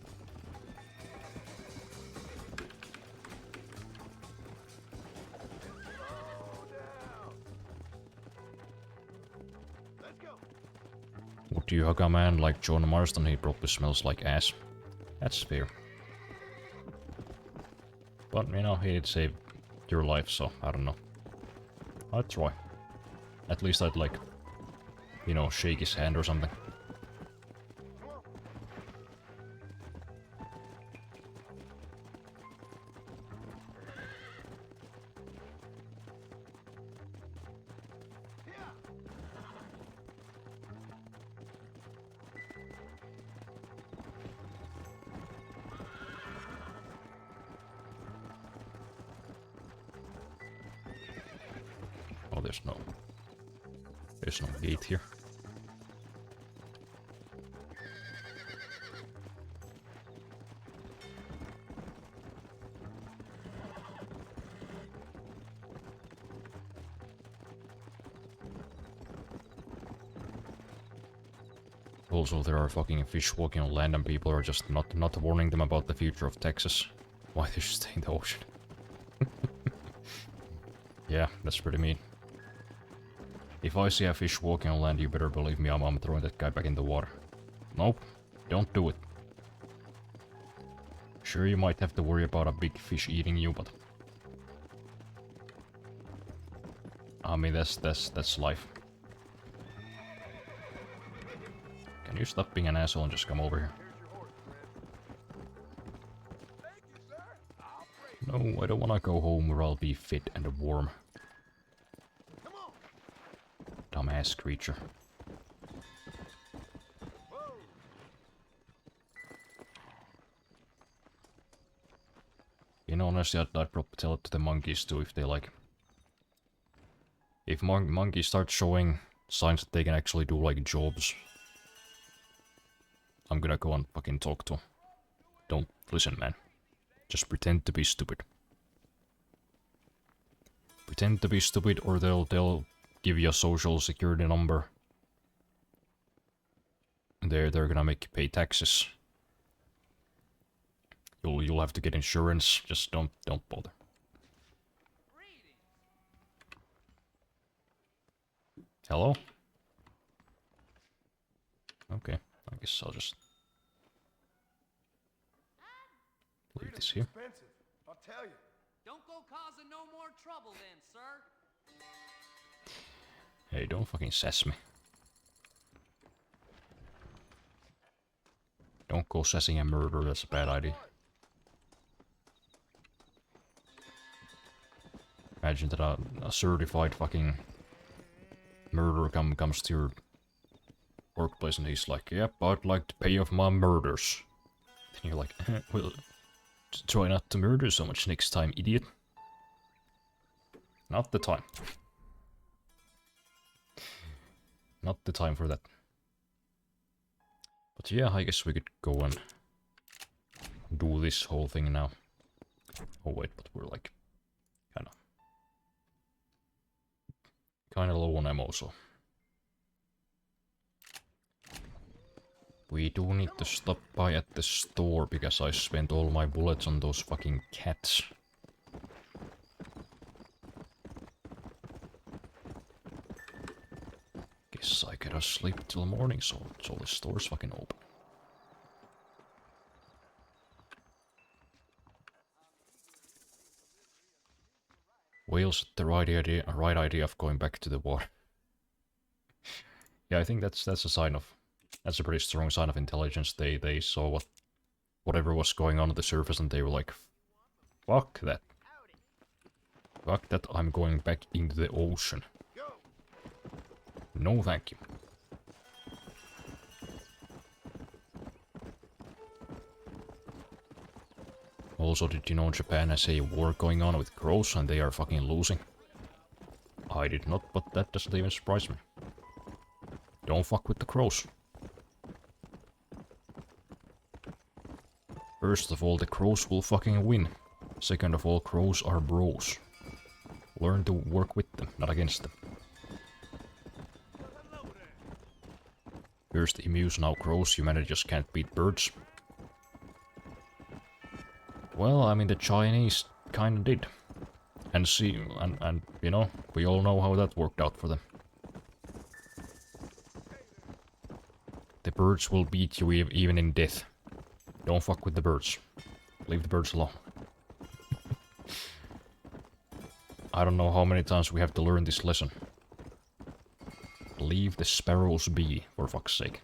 Let's go. Would you hug a man like John Marston? He probably smells like ass. That's fair. But, you know, he did save your life, so I don't know. I'd try. At least I'd, like, you know, shake his hand or something. Oh, there's no gate here. Also, there are fucking fish walking on land and people are just not warning them about the future of Texas. Why they should stay in the ocean. Yeah, that's pretty mean. If I see a fish walking on land, you better believe me, I'm throwing that guy back in the water. Nope, don't do it. Sure, you might have to worry about a big fish eating you, but... I mean, that's life. Can you stop being an asshole and just come over here? No, I don't wanna go home where I'll be fit and warm. Dumbass creature. You know, honestly, I'd probably tell it to the monkeys too if they like. If monkeys start showing signs that they can actually do like jobs, I'm gonna go and fucking talk to them. Don't listen, man. Just pretend to be stupid. Pretend to be stupid, or they'll give you a social security number. They're gonna make you pay taxes. You'll have to get insurance. Just don't bother. Hello? Okay, I guess I'll just leave this here. Expensive, I'll tell you. Don't go causing no more trouble then, sir. Hey, don't fucking sass me. Don't go sassing a murder, that's a bad idea. Imagine that a certified fucking murderer comes to your workplace and he's like, yep, I'd like to pay off my murders. And you're like, well, try not to murder so much next time, idiot. Not the time. Not the time for that. But yeah, I guess we could go and do this whole thing now. Oh wait, but we're like kinda low on ammo, so we do need to stop by at the store because I spent all my bullets on those fucking cats. Guess I gotta sleep till morning, so the store's fucking open. Whales the right idea of going back to the water. Yeah, I think that's a sign of, that's a pretty strong sign of intelligence. They saw whatever was going on at the surface and they were like, fuck that. Fuck that, I'm going back into the ocean. No thank you. Also, did you know Japan has a war going on with crows and they are fucking losing? I did not, but that doesn't even surprise me. Don't fuck with the crows. First of all, the crows will fucking win. Second of all, crows are bros. Learn to work with them, not against them. First emus, now crows, humanity just can't beat birds. Well, I mean, the Chinese kinda did. And see, and you know, we all know how that worked out for them. The birds will beat you even in death. Don't fuck with the birds. Leave the birds alone. I don't know how many times we have to learn this lesson. Leave the sparrows be, for fuck's sake.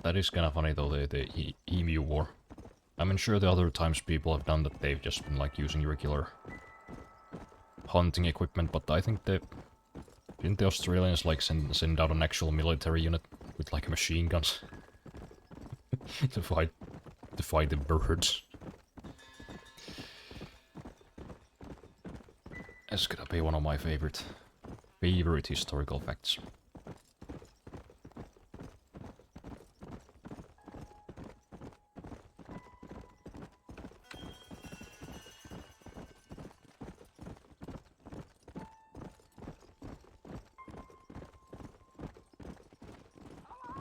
That is kind of funny though, the emu war. I mean, sure, the other times people have done that, they've just been like using regular hunting equipment, but I think didn't the Australians like send out an actual military unit with like machine guns to fight the birds? That's gonna be one of my favorite historical facts.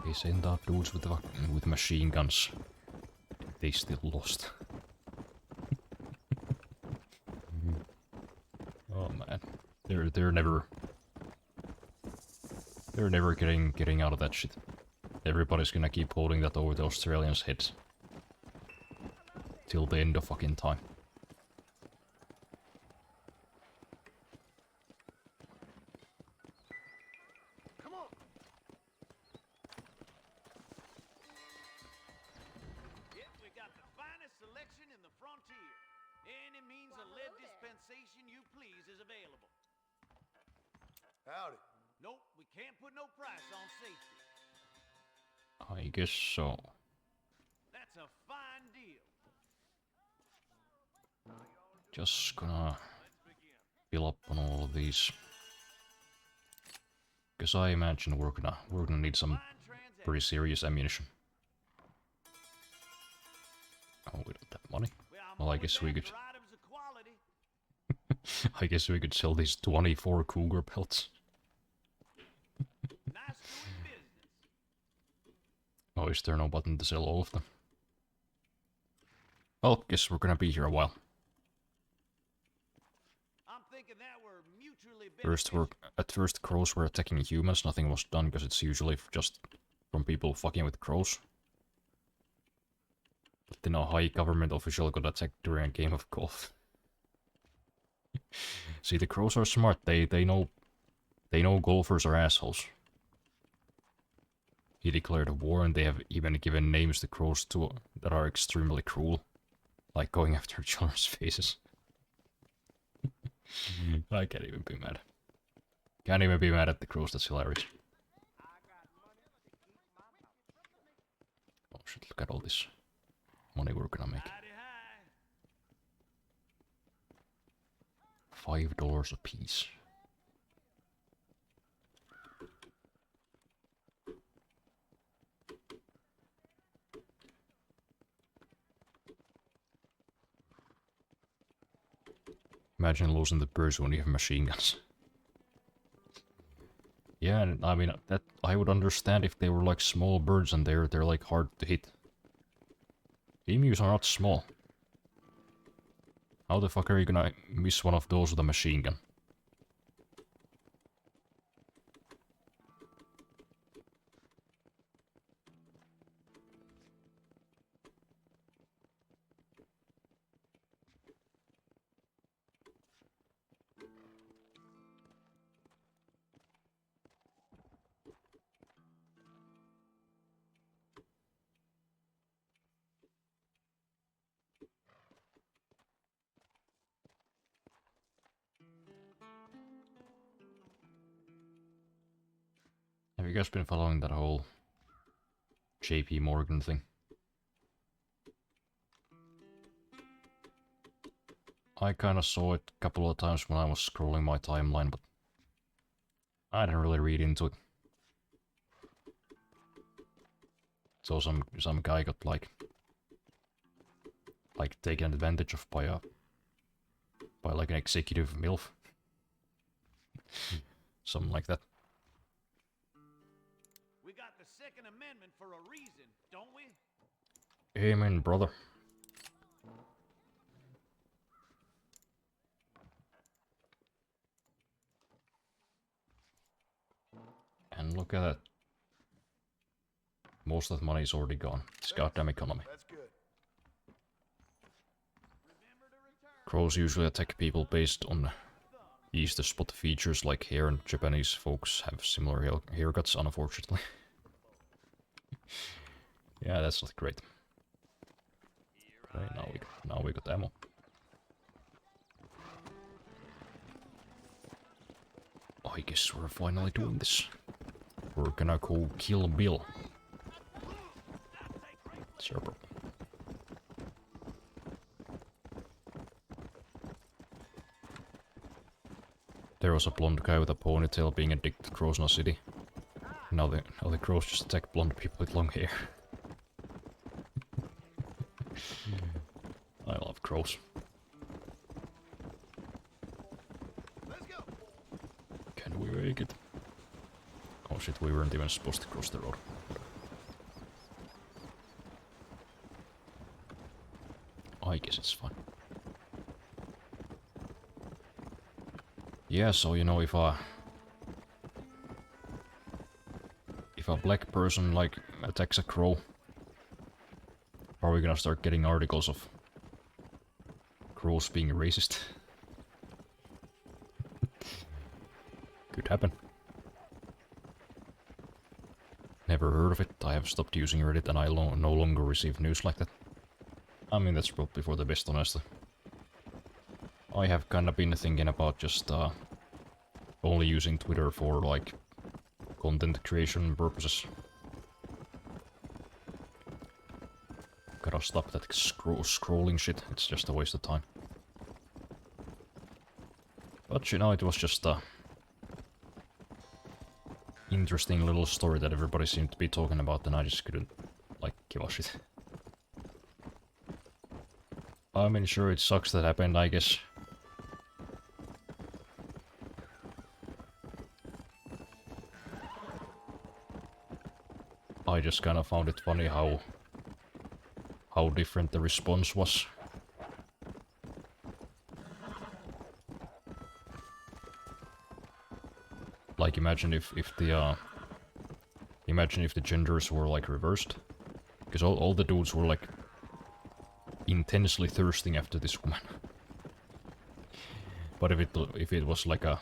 They sent out dudes with machine guns. They still lost. Oh man, they're never getting out of that shit. Everybody's gonna keep holding that over the Australians' heads till the end of fucking time. Howdy. Nope, we can't put no price on safety. I guess so. Just gonna fill up on all of these. Because I imagine we're gonna need some pretty serious ammunition. Oh, we don't have money. Well, I guess we could. I guess we could sell these 24 Cougar pelts. Oh, is there no button to sell all of them? Well, guess we're gonna be here a while. At first crows were attacking humans, nothing was done because it's usually just from people fucking with crows. But then a high government official got attacked during a game of golf. See, the crows are smart. They know golfers are assholes. He declared a war, and they have even given names to crows too that are extremely cruel, like going after children's faces. I can't even be mad. Can't even be mad at the crows. That's hilarious. Oh shit! Look at all this money we're gonna make. $5 a piece. Imagine losing the birds when you have machine guns. Yeah, and I mean that I would understand if they were like small birds and they're like hard to hit. Emus are not small. How the fuck are you gonna miss one of those with a machine gun? Have you guys been following that whole JP Morgan thing? I kinda saw it a couple of times when I was scrolling my timeline, but I didn't really read into it. So some guy got like taken advantage of by like an executive MILF. Something like that. We got the Second Amendment for a reason, don't we? Amen, brother. And look at that. Most of the money is already gone. This goddamn economy. That's good. Crows usually attack people based on easy to spot features like hair, and Japanese folks have similar haircuts, unfortunately. Yeah, that's not great. Okay, now we got ammo. I guess we're finally doing this. We're gonna go kill Bill. Sure, bro. There was a blonde guy with a ponytail being addicted to crows in a city. Now the crows just attack blonde people with long hair. I love crows. Let's go. Can we make it? Oh shit, we weren't even supposed to cross the road. I guess it's fine. Yeah, so you know, if a black person like attacks a crow, are we gonna start getting articles of crows being racist? Could happen. Never heard of it. I have stopped using Reddit and I no longer receive news like that. I mean, that's probably for the best, honestly. I have kinda been thinking about just only using Twitter for like content creation purposes. Gotta stop that scrolling shit, it's just a waste of time. But you know, it was just a interesting little story that everybody seemed to be talking about, and I just couldn't, like, give a shit. I mean, sure, it sucks that happened, I guess. I just kind of found it funny how different the response was. Like, imagine if the genders were like reversed, because all the dudes were like intensely thirsting after this woman. But if it was like a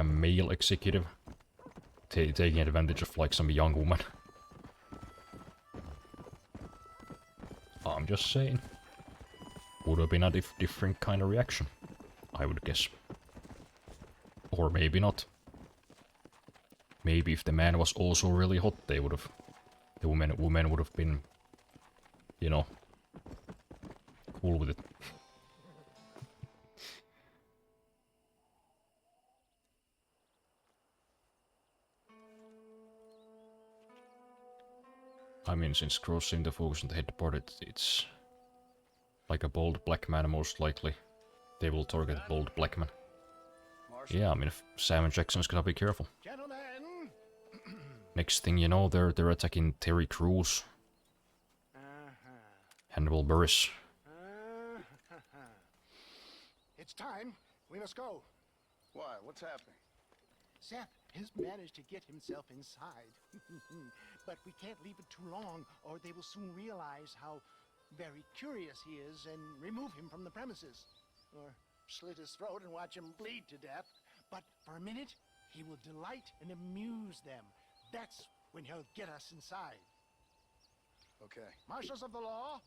male executive taking advantage of like some young woman, I'm just saying, would have been a different kind of reaction, I would guess. Or maybe not. Maybe if the man was also really hot, the woman would have been, you know, cool with it. I mean, since crows seem to focus on the head part, it's like a bold black man, most likely. They will target bold black man. Yeah, I mean, if Sam Jackson's gonna be careful. Gentlemen! Next thing you know, they're attacking Terry Crews. Hannibal Buress. It's time. We must go. Why? What's happening? Seth has managed to get himself inside. But we can't leave it too long, or they will soon realize how very curious he is and remove him from the premises. Or slit his throat and watch him bleed to death. But for a minute, he will delight and amuse them. That's when he'll get us inside. Okay. Marshals of the law,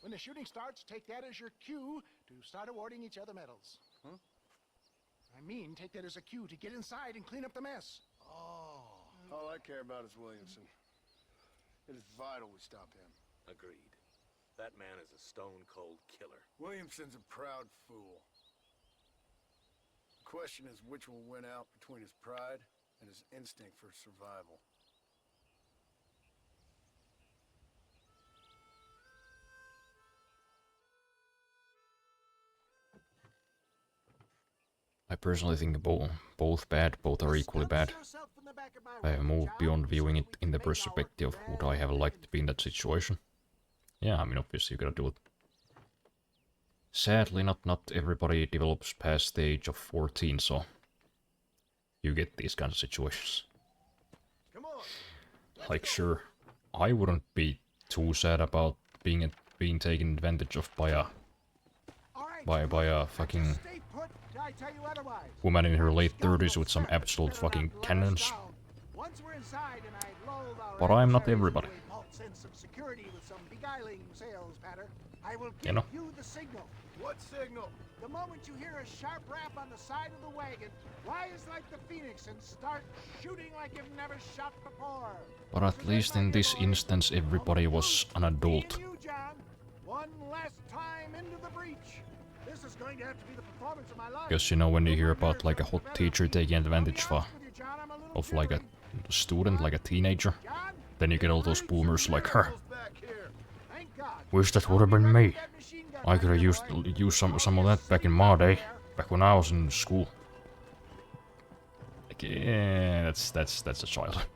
when the shooting starts, take that as your cue to start awarding each other medals. Huh? I mean, take that as a cue to get inside and clean up the mess. Oh. All I care about is Williamson. It is vital we stop him. Agreed. That man is a stone-cold killer. Williamson's a proud fool. The question is which will win out between his pride and his instinct for survival. I personally think both bad, both are equally bad. I have moved beyond viewing it in the perspective of would I have liked to be in that situation. Yeah, I mean, obviously you gotta do it. Sadly, not everybody develops past the age of 14, so you get these kinds of situations. Like, sure, I wouldn't be too sad about being taken advantage of by a fucking woman in her late 30s with some absolute fucking cannons. But I'm not everybody. You know? What signal? The moment you hear a sharp rap on the side of the wagon, rise like the phoenix and start shooting like you've never shot before. But at least in this instance, everybody was an adult. One last time into the breach. This is going to have to be the performance of my life. Because, you know, when you hear about like a hot teacher taking advantage of like a student, like a teenager, then you get all those boomers like her. Wish that would have been me. I could have used some of that back in my day, back when I was in school. Like, yeah, that's a child.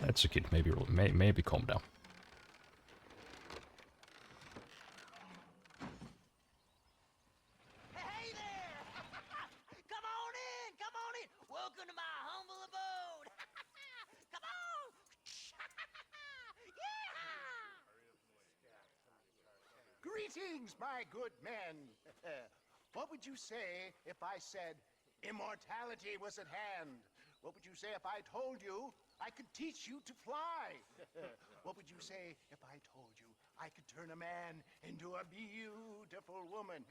That's a kid. Maybe calm down. Hey there! Come on in! Come on in! Welcome to my humble abode! Come on! Greetings, my good men. What would you say if I said immortality was at hand? What would you say if I told you I could teach you to fly? What would you say if I told you I could turn a man into a beautiful woman?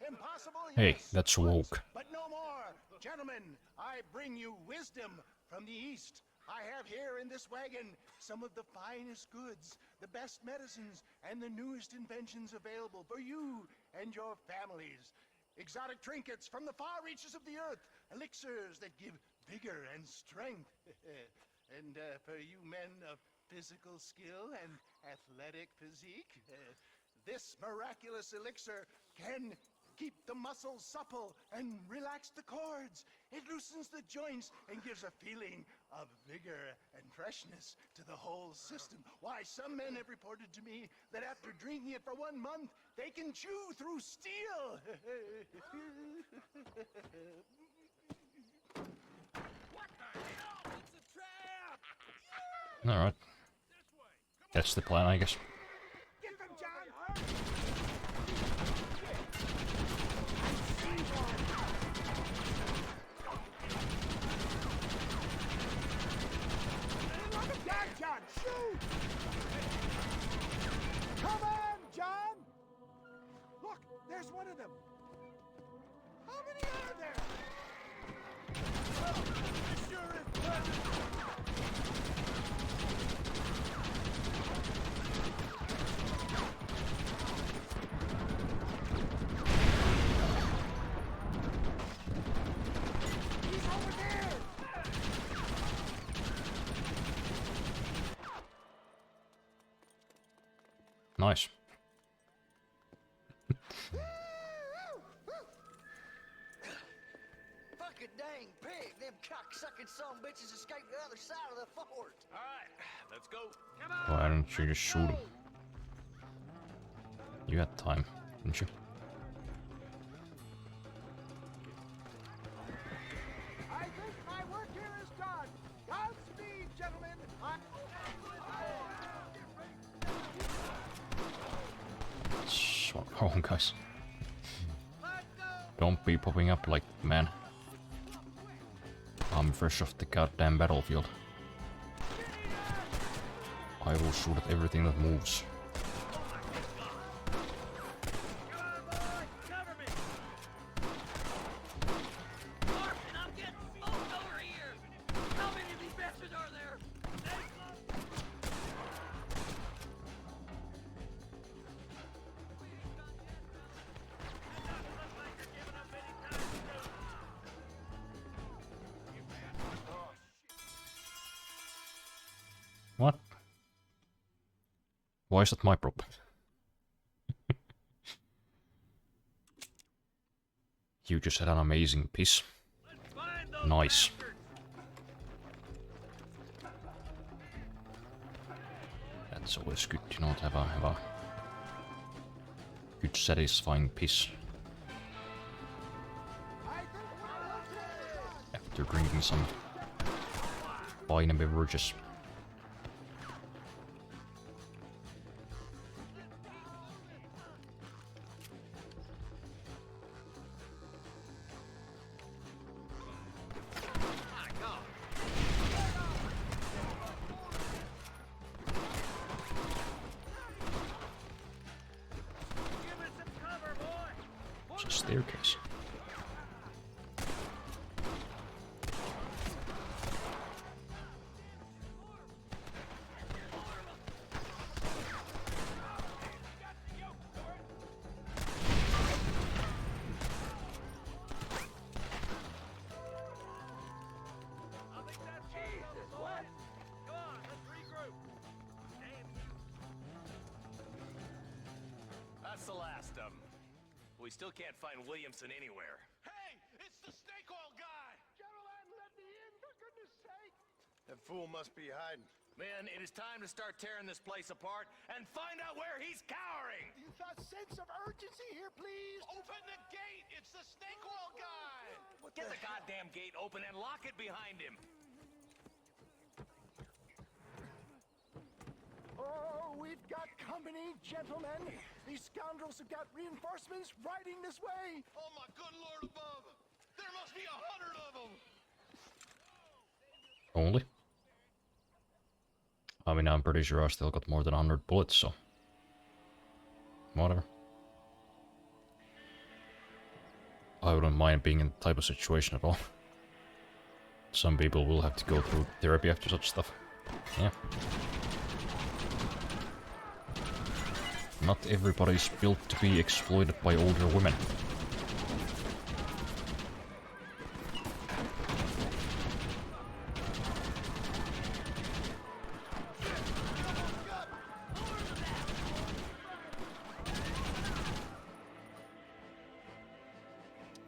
Impossible, yes. Hey, that's woke. But no more. Gentlemen, I bring you wisdom from the East. I have here in this wagon some of the finest goods, the best medicines, and the newest inventions available for you and your families. Exotic trinkets from the far reaches of the earth, elixirs that give vigor and strength. And for you men of physical skill and athletic physique, this miraculous elixir can keep the muscles supple and relax the cords. It loosens the joints and gives a feeling of vigor and freshness to the whole system. Why, some men have reported to me that after drinking it for 1 month, they can chew through steel. Alright. That's the plan, I guess. Get them, John! John, shoot! Come on, John! Look, there's one of them. How many are there? Oh, sure is pleasant. He's over there! Nice. Fucking dang pig! Them cocksucking son bitches escaped the other side of the fort. All right, let's go. Why don't you just shoot him? You had time, didn't you? I think my work here is done. Godspeed, gentlemen. What's wrong, guys? Don't be popping up like, man. I'm fresh off the goddamn battlefield. I will shoot at everything that moves. What? Why is that my problem? You just had an amazing piece. Nice. That's always good to not have a good satisfying piece. After drinking some wine and beverages. It's a staircase. That's the last of them. We still can't find Williamson anywhere. Hey, it's the snake oil guy! Gentlemen, let me in, for goodness sake! That fool must be hiding. Men, it is time to start tearing this place apart and find out where he's cowering! A sense of urgency here, please. Open the gate! It's the snake oil guy! Get the goddamn gate open and lock it behind him! Oh, we've got company, gentlemen. These scoundrels have got reinforcements riding this way. Oh my good lord above! There must be 100 of them! Only? I mean, I'm pretty sure I still got more than 100 bullets, so... whatever. I wouldn't mind being in that type of situation at all. some people will have to go through therapy after such stuff. Yeah. Not everybody is built to be exploited by older women.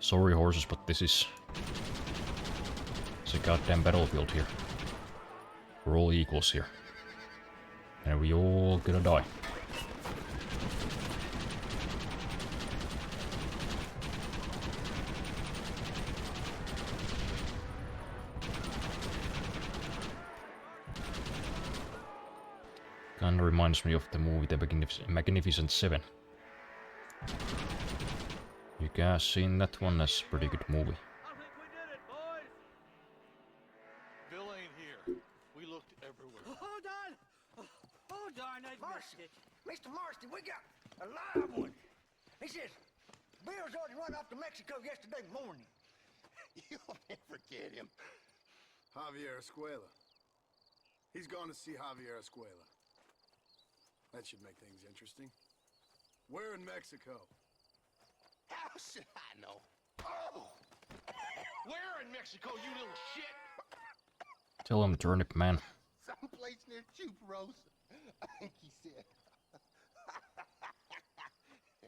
Sorry horses, but this is a goddamn battlefield here. We're all equals here. And we all gonna die. Kinda reminds me of the movie The Magnificent Seven. You guys seen that one? That's a pretty good movie. I think we did it, boys! Bill ain't here. We looked everywhere. Hold on! Oh, darn, I missed Marston, it. Mr. Marston, we got a live one. He says, Bill's already run off to Mexico yesterday morning. You'll never get him. Javier Escuela. He's gone to see Javier Escuela. That should make things interesting. We're in Mexico. How should I know? Oh! Where in Mexico, you little shit? Tell him, turnip man. Someplace near Chuparosa, I think he said.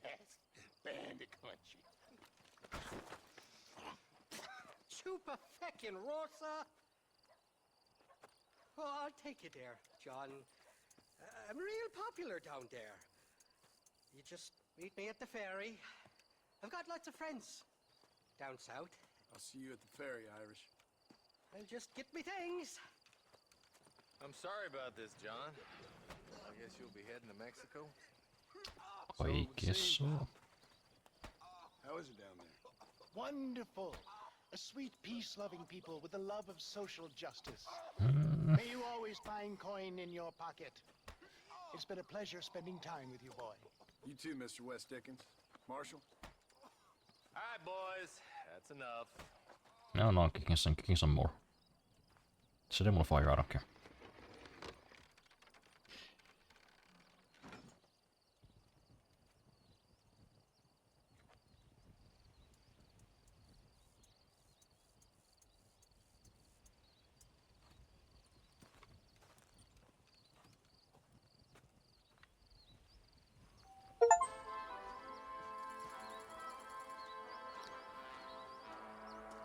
That's bandit country. Chupa feckin' Rosa. Well, I'll take you there, John. I'm real popular down there. You just meet me at the ferry. I've got lots of friends down south. I'll see you at the ferry, Irish. And just get me things. I'm sorry about this, John. I guess you'll be heading to Mexico? I guess so. How is it down there? Wonderful. A sweet, peace-loving people with a love of social justice. May you always find coin in your pocket. It's been a pleasure spending time with you, boy. You too, Mr. West Dickens. Marshall? All right, boys. That's enough. No, I'm kicking some more. Set him on fire, I don't care.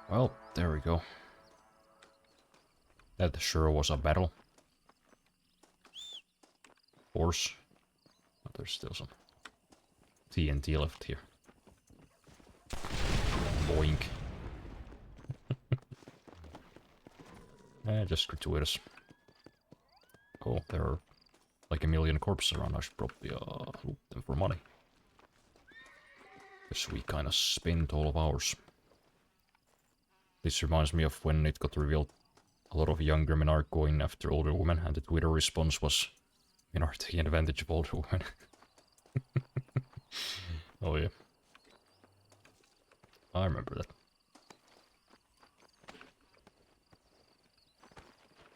Well, there we go. That sure was a battle. Of course. But there's still some TNT left here. Boink. Just gratuitous. Oh, there are like a million corpses around. I should probably loot them for money. Guess we kinda spent all of ours. This reminds me of when it got revealed a lot of younger men are going after older women, and the Twitter response was, men are taking advantage of older women. Oh yeah. I remember that.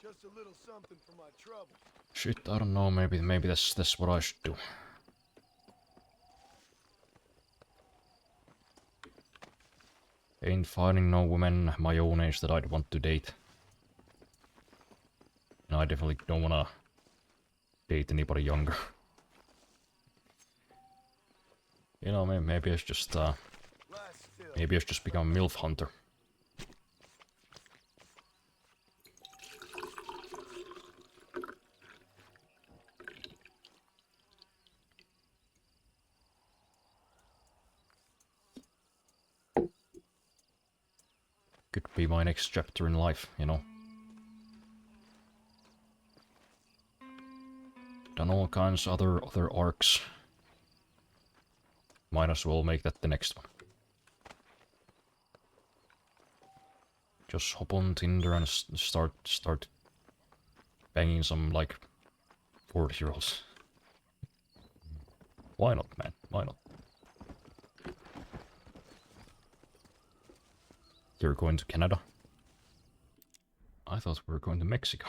Just a little something for my trouble. Shit, I don't know, maybe that's what I should do. Ain't finding no woman my own age that I'd want to date. And I definitely don't wanna date anybody younger. You know, maybe I should just maybe I should just become a MILF hunter. Could be my next chapter in life, you know. Done all kinds of other arcs. Might as well make that the next one. Just hop on Tinder and start banging some like 40-year-olds. Why not, man? Why not? You're going to Canada? I thought we were going to Mexico.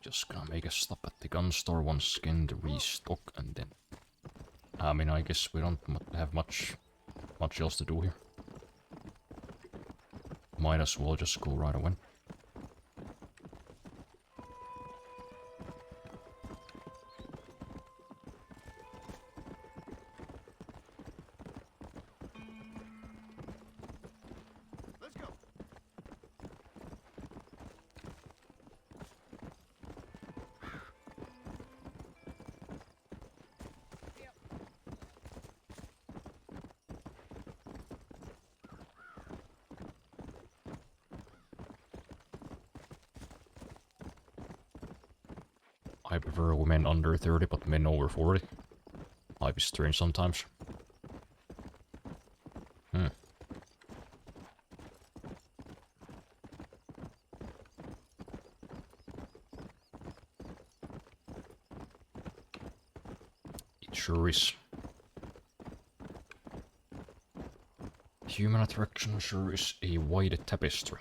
Just gonna make a stop at the gun store once again to restock, and then... I mean, I guess we don't have much else to do here. Might as well just go right away. Let's go. I prefer women under 30, but men over 40. Might be strange sometimes. It sure is. Human attraction sure is a wide tapestry.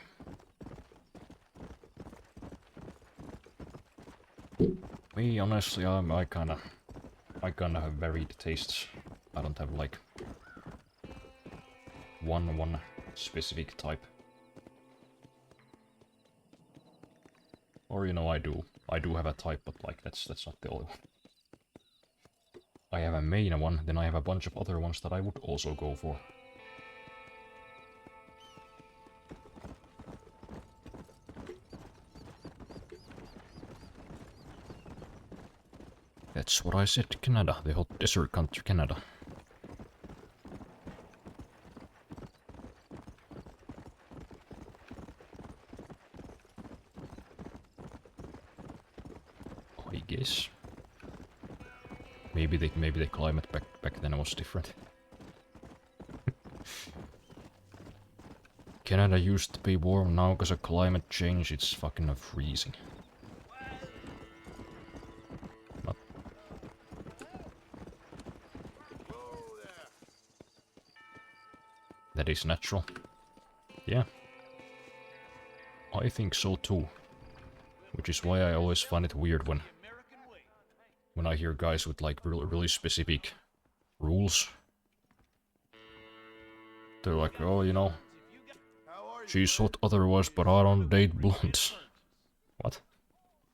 Me, honestly, I kinda have varied tastes. I don't have like one specific type. Or you know, I do have a type, but like that's not the only one. I have a main one, then I have a bunch of other ones that I would also go for. That's what I said, Canada, the hot desert country Canada. I guess. Maybe the climate back then was different. Canada used to be warm, now because of climate change it's fucking freezing. That is natural. Yeah. I think so too. Which is why I always find it weird when I hear guys with like really specific rules. They're like, oh, you know, she's hot otherwise, but I don't date blondes. What?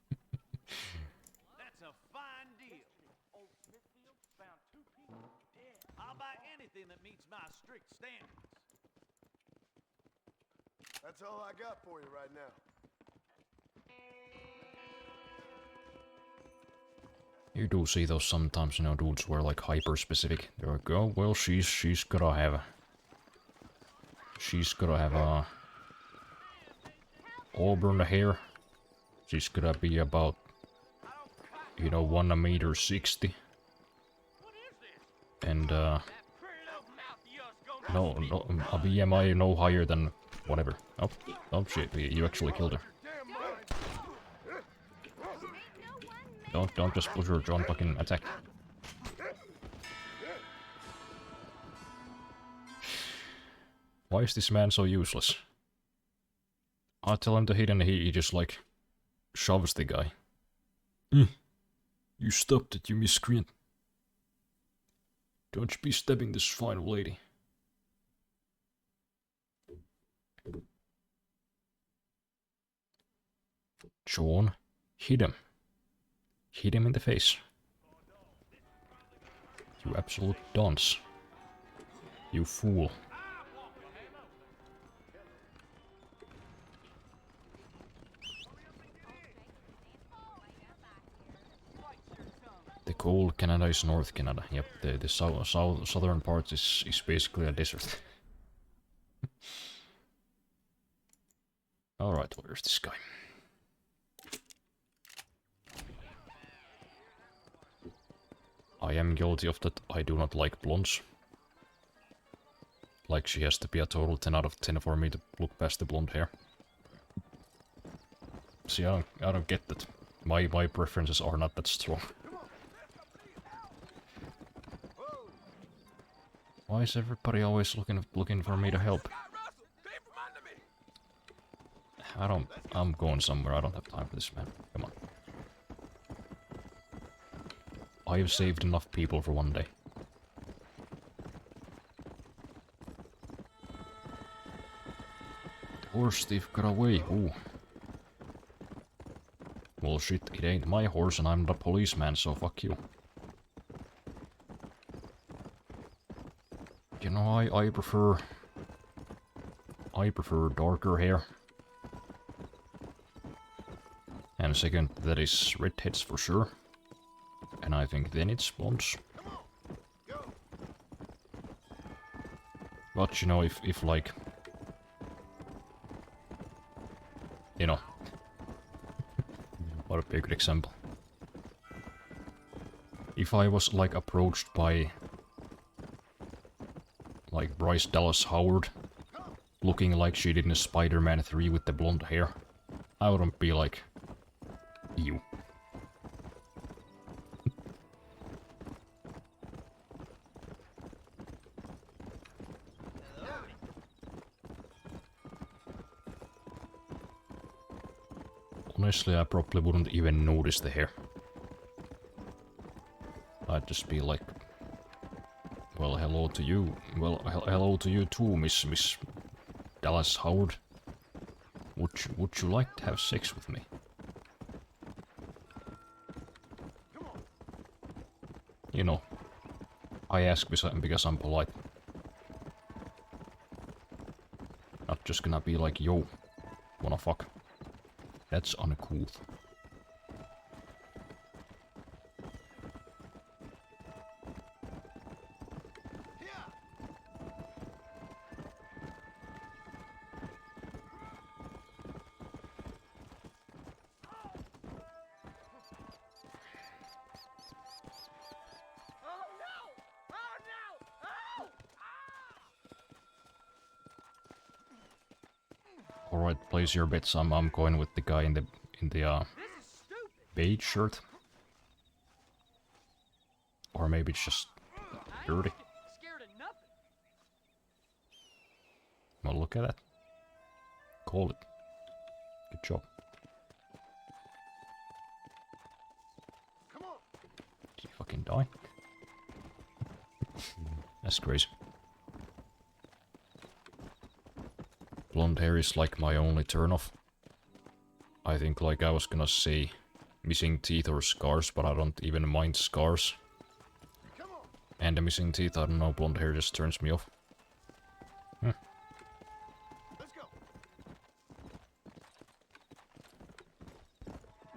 That's a fine deal. Old Smithfield found 2 people dead. I'll buy anything that meets my strict standards. That's all I got for you right now. You do see those sometimes, you know, dudes who are like hyper specific. They're like, oh, well, she's gotta have auburn hair. She's gotta be about, you know, 1.60 m. And no, a BMI no higher than whatever. Oh shit, you actually killed her. Don't just push her, John, fucking attack. Why is this man so useless? I tell him to hit and he just like shoves the guy. You stopped it, you miscreant. Don't you be stabbing this fine lady. John, hit him. Hit him in the face. You absolute dunce. You fool. The cold Canada is North Canada. Yep, the southern part is basically a desert. Alright, where's this guy? I am guilty of that. I do not like blondes. Like, she has to be a total 10 out of 10 for me to look past the blonde hair. See, I don't get that. my preferences are not that strong. Why is everybody always looking for me to help? I'm going somewhere. I don't have time for this, man. Come on. I've saved enough people for one day. The horse thief got away. Ooh. Well, shit, it ain't my horse and I'm not a policeman, so fuck you. You know, I prefer darker hair. And second, that is redheads for sure. And I think then it's blondes. But you know, if like, you know, what would be a good example? If I was like approached by like Bryce Dallas Howard, looking like she did in Spider-Man 3 with the blonde hair, I wouldn't be like, ew. Honestly, I probably wouldn't even notice the hair. I'd just be like, well, hello to you. Well, hello to you too, Miss Dallas Howard. Would you like to have sex with me? You know, I ask because I'm polite. Not just gonna be like, yo, wanna fuck? That's uncouth. Alright, place your bets. I'm going with the guy in the beige shirt. Or maybe it's just dirty. Well, look at that. Call it. Good job. Did you fucking die? That's crazy. Blonde hair is like my only turnoff. I think like I was gonna say missing teeth or scars, but I don't even mind scars. And the missing teeth, I don't know, blonde hair just turns me off.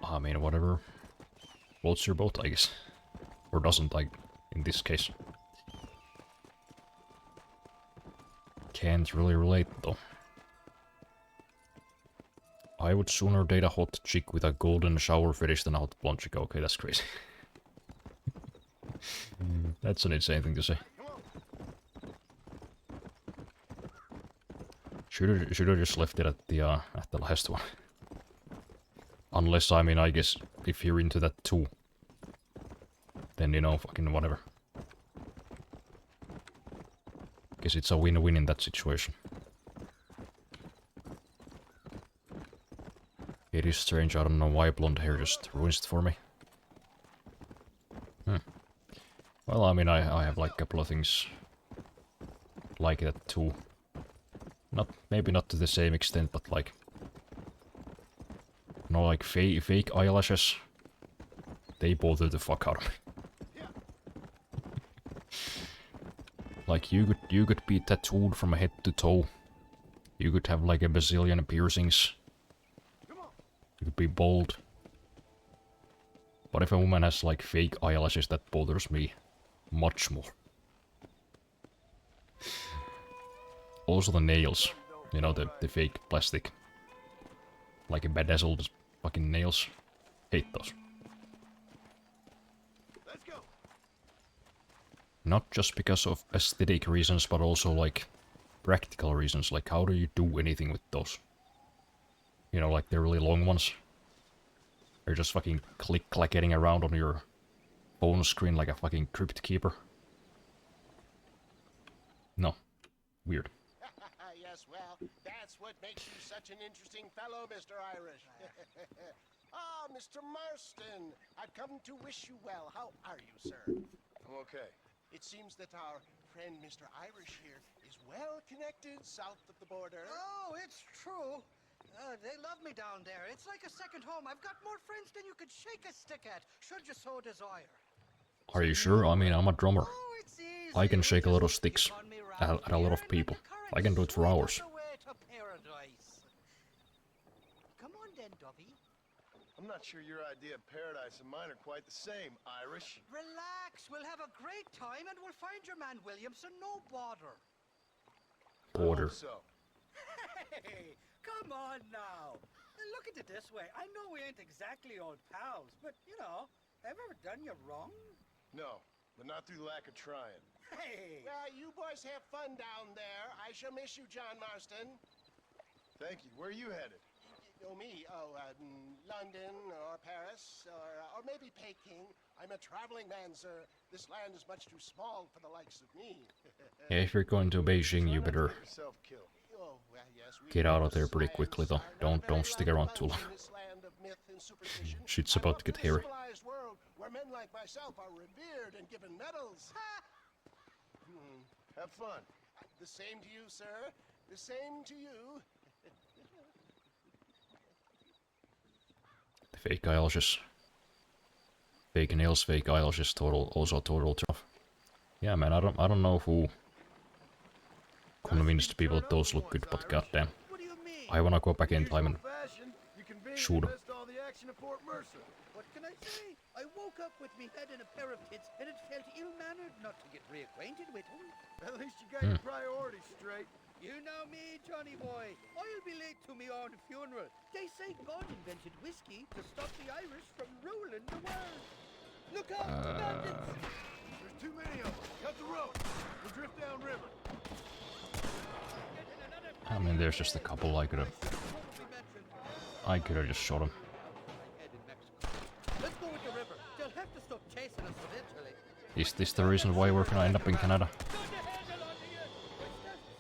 I mean, whatever floats your boat, I guess. Or doesn't, like, in this case. Can't really relate, though. I would sooner date a hot chick with a golden shower fetish than a hot blonde chick. Okay, that's crazy. That's an insane thing to say. Should have just left it at the last one. Unless, I mean, I guess if you're into that too, then you know, fucking whatever. Guess it's a win-win in that situation. It is strange, I don't know why blonde hair just ruins it for me. Well, I mean, I have like a couple of things like that too. Maybe not to the same extent, but like, you know, like fake eyelashes. They bother the fuck out of me. Like you could be tattooed from head to toe. You could have like a bazillion piercings. You could be bald. But if a woman has like fake eyelashes, that bothers me much more. Also the nails. You know, the fake plastic. Like a bedazzled fucking nails. Hate those. Let's go. Not just because of aesthetic reasons, but also like practical reasons. Like, how do you do anything with those? You know, like the really long ones. You're just fucking click-clacking around on your phone screen like a fucking crypt keeper. No. Weird. Yes, well, that's what makes you such an interesting fellow, Mr. Irish. Ah, Mr. Marston, I've come to wish you well. How are you, sir? I'm okay. It seems that our friend Mr. Irish here is well connected south of the border. Oh, it's true. They love me down there. It's like a second home. I've got more friends than you could shake a stick at, should you so desire. Are you sure? I mean, I'm a drummer. Oh, it's easy. I can shake a lot of Just sticks stick on me at round a lot here of and people. let the current I can do it for swing hours. us away to paradise. Come on then, Dovey. I'm not sure your idea of paradise and mine are quite the same, Irish. Relax. We'll have a great time and we'll find your man Williamson. No bother. Border. So, Hey, come on now. Look at it this way. I know we ain't exactly old pals, but, you know, have I ever done you wrong? no, but not through lack of trying. Hey! Well, you boys have fun down there. I shall miss you, John Marston. Thank you. Where are you headed? Oh, me? Oh, London or Paris or maybe Peking. I'm a traveling man, sir. This land is much too small for the likes of me. Yeah, if you're going to Beijing, you better Get yourself killed. Oh, well, yes, we get out of there British pretty quickly, though. science are not Don't very stick lucky around too bunch long. in this land of myth and superstition. Shit's I'm about up to get in a hairy. civilized world where men like myself are revered and given medals. Have fun. The same to you, sir. The same to you. The fake eyelashes. Fake nails, fake eyelashes, also total off. Yeah, man, I don't know who convinced people that those look good, but goddamn. What do you mean? I wanna go back in time and shoot 'em. What can I say? I woke up with me head in a pair of tits, and it felt ill-mannered not to get reacquainted with him. At least you got your priorities straight. You know me, Johnny boy. I'll be late to me own funeral. They say God invented whiskey to stop the Irish from ruling the world. Look out, bandits! There's too many of them. Cut the rope. We'll drift downriver. I mean, there's just a couple I could've just shot him. Let's go with the river. They'll have to stop chasing us eventually. Is this the reason why we're gonna end up in Canada?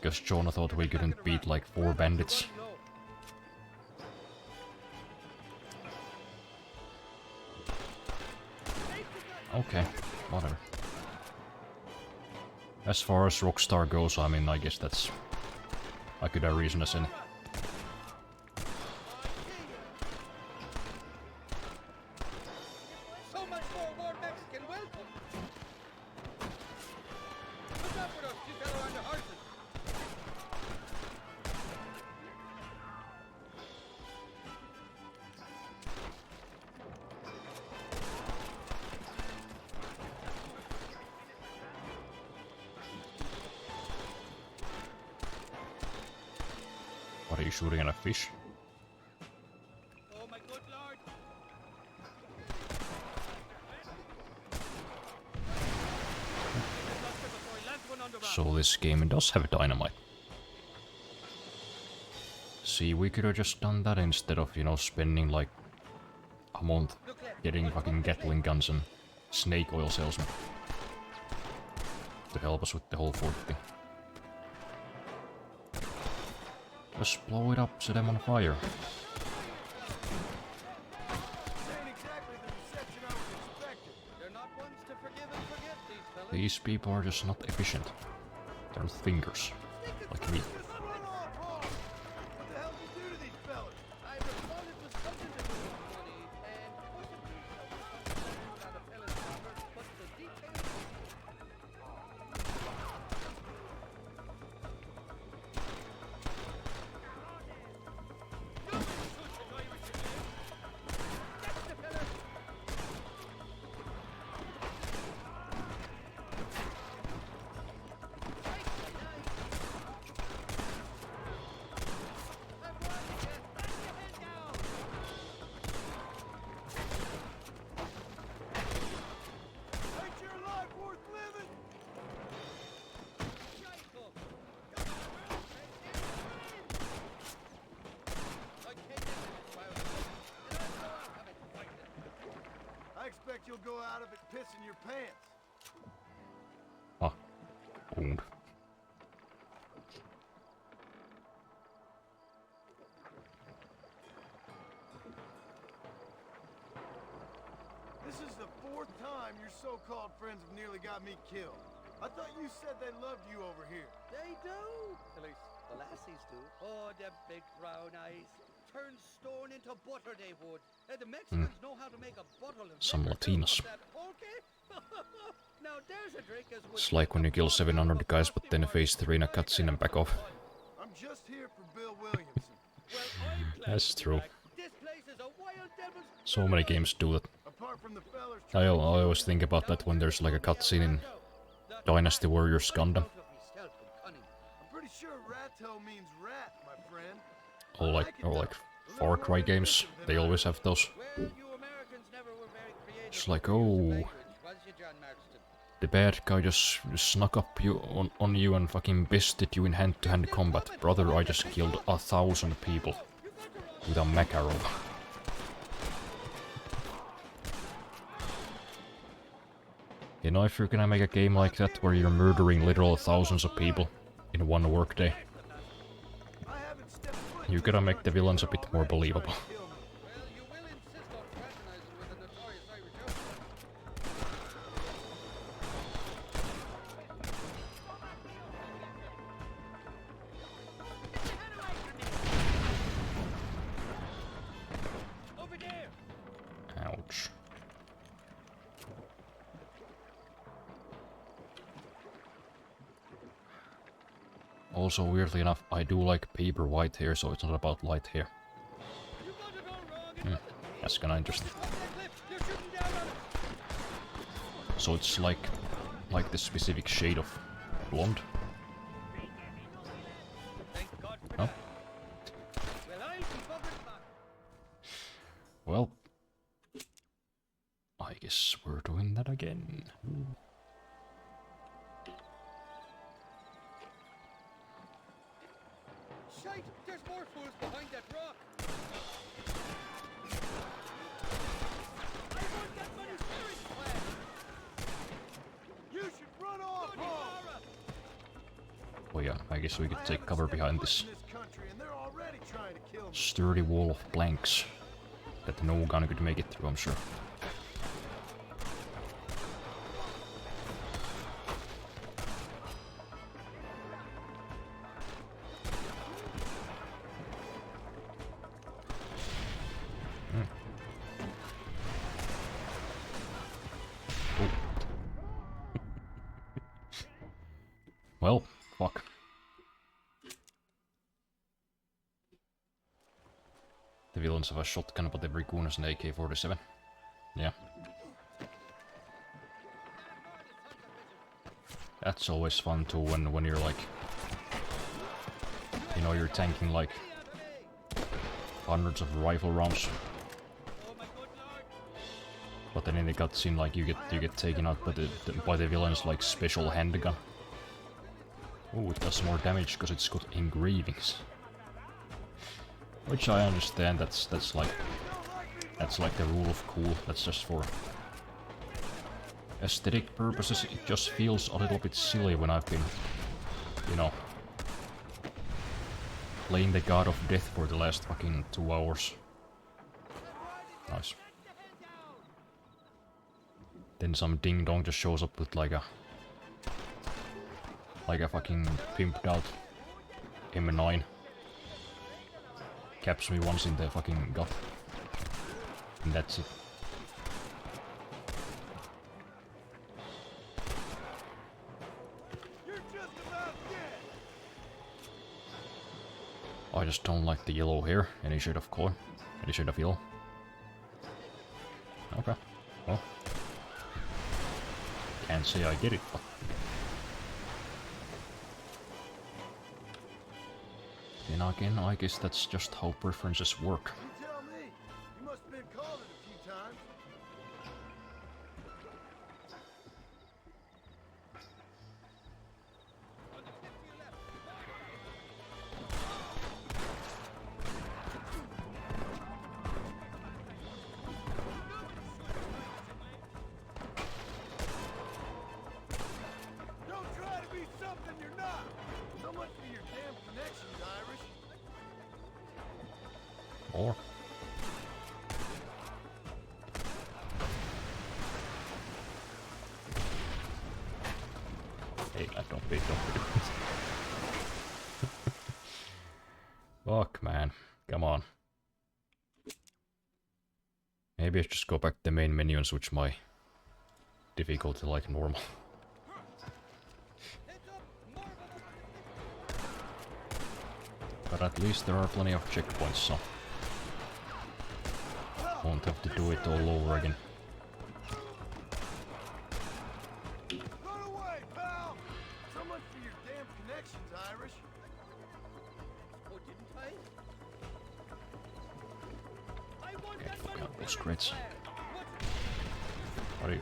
Because Jonah thought we couldn't beat like 4 bandits. Okay, whatever. As far as Rockstar goes, I mean, I guess that's a good a reason as any. So much more warm Mexican welcome. Look out for those two fellow on the horses. What are you shooting at a fish? Oh my good lord. So this game does have dynamite. See, we could have just done that instead of, you know, spending like a month getting fucking Gatling guns and snake oil salesmen to help us with the whole fort thing. Just blow it up, set them on fire. They're not ones to forgive and forget, these fellas. These people are just not efficient. They're thinkers, like me. I recall it was something to do with money, and possibly not a fella's number, but the details. you'll go out of it pissing your pants. Ah, wound. This is the 4th time your so-called friends have nearly got me killed. I thought you said they loved you over here. They do. At least the lassies do. Oh, them big brown eyes. Turn stone into butter, they would. The Mexicans know how to make a bottle of Some liquor, too, Latinos. of that pulque. Now there's a drink as It's like when you kill 700 guys but then face 3 in a cutscene and back off. I'm just here for Bill Williamson. That's true. This place is a wild devil's... So many games do that. Apart from the fellers I always think about that when there's like a cutscene in Dynasty Warriors Gundam. I'm pretty sure Ratto means rat, my friend. Or like Far Cry games, they always have those. It's like, oh, the bad guy just snuck up on you and fucking bested you in hand-to-hand combat. Brother, I just killed 1,000 people with a Makarov. You know, if you're gonna make a game like that where you're murdering literal thousands of people in one workday, you gotta make the villains a bit more believable. Ouch. Also, weirdly enough, I do like paper white hair, so it's not about light hair. That's kinda interesting. So it's like the specific shade of blonde. No? Well, I guess we're doing that again. Shite! There's more fools behind that rock! I want that money steering plan! You should run off home! Oh yeah, I guess we could take cover behind this Country, and they're already trying to kill me. sturdy wall of planks that no gun could make it through, I'm sure. Well, fuck. The villains have a shotgun, but every goon has an AK-47. Yeah. That's always fun too, when you're like... You know, you're tanking like... hundreds of rifle rounds. But then in the cutscene, like, you get taken out by the villains like special handgun. Oh, it does more damage because it's got engravings. Which I understand, that's like the rule of cool. That's just for aesthetic purposes. It just feels a little bit silly when I've been, you know, playing the God of Death for the last fucking 2 hours. Nice. Then some ding dong just shows up with like a fucking pimped out M9. Caps me once in the fucking gut. And that's it. I just don't like the yellow hair. Any shade of color. Any shade of yellow. Okay. Well. Can't say I get it, but... Then again, I guess that's just how preferences work. You tell me. You must have been called it a few times. More. Hey, don't be doing it. Fuck, man. Come on. Maybe I should just go back to the main menu and switch my difficulty like normal. But at least there are plenty of checkpoints, so won't have to do it all over again. Run away, pal! So much for your damn connections, Irish. Oh, didn't I? I want Okay, that money. got those crits. What? What are you?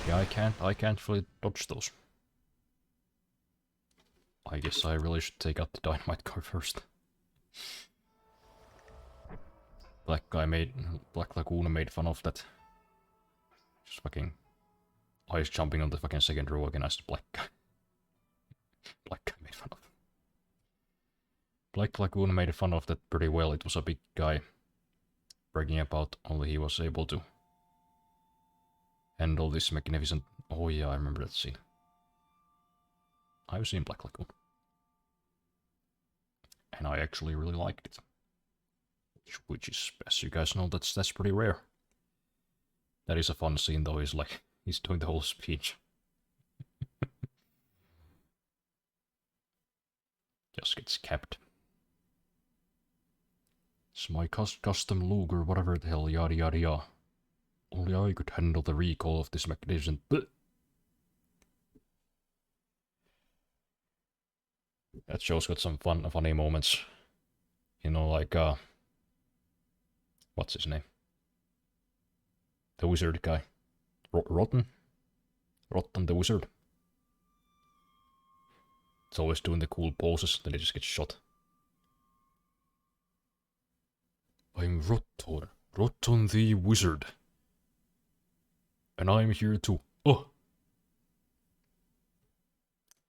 Yeah, I can't really dodge those. I guess I really should take out the dynamite car first. Black Lagoon made fun of that. Just fucking ice jumping on the fucking second row against the black guy. Black guy made fun of. Black Lagoon made fun of that pretty well. It was a big guy bragging about only he was able to handle this magnificent... Oh yeah, I remember that scene. I've seen Black Lagoon. And I actually really liked it. Which is, as you guys know, that's pretty rare. That is a fun scene though, he's doing the whole speech. Just gets capped. It's my custom Luger, whatever the hell, yada yada yada. Only I could handle the recall of this magnificent... That show's got some funny moments. You know, like, what's his name? The wizard guy. Rotten? Rotten the wizard. It's always doing the cool poses, then he just gets shot. I'm Rotten. Rotten the wizard. And I'm here too. Oh!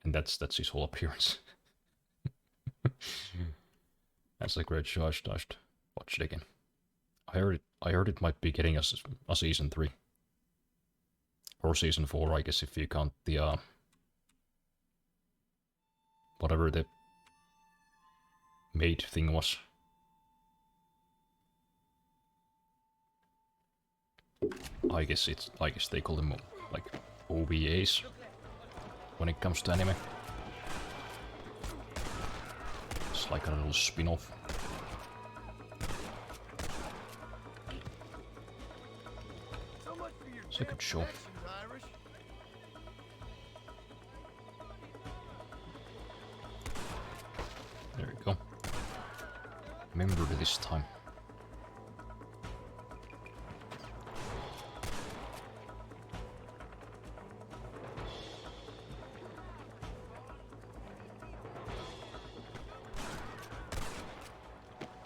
And that's his whole appearance. That's a great show. I should watch it again. I heard it might be getting us a season 3. Or season 4, I guess, if you count the whatever the maid thing was. I guess they call them like OVAs when it comes to anime. It's like a little spin-off. It's a good show. There we go. Remember this time.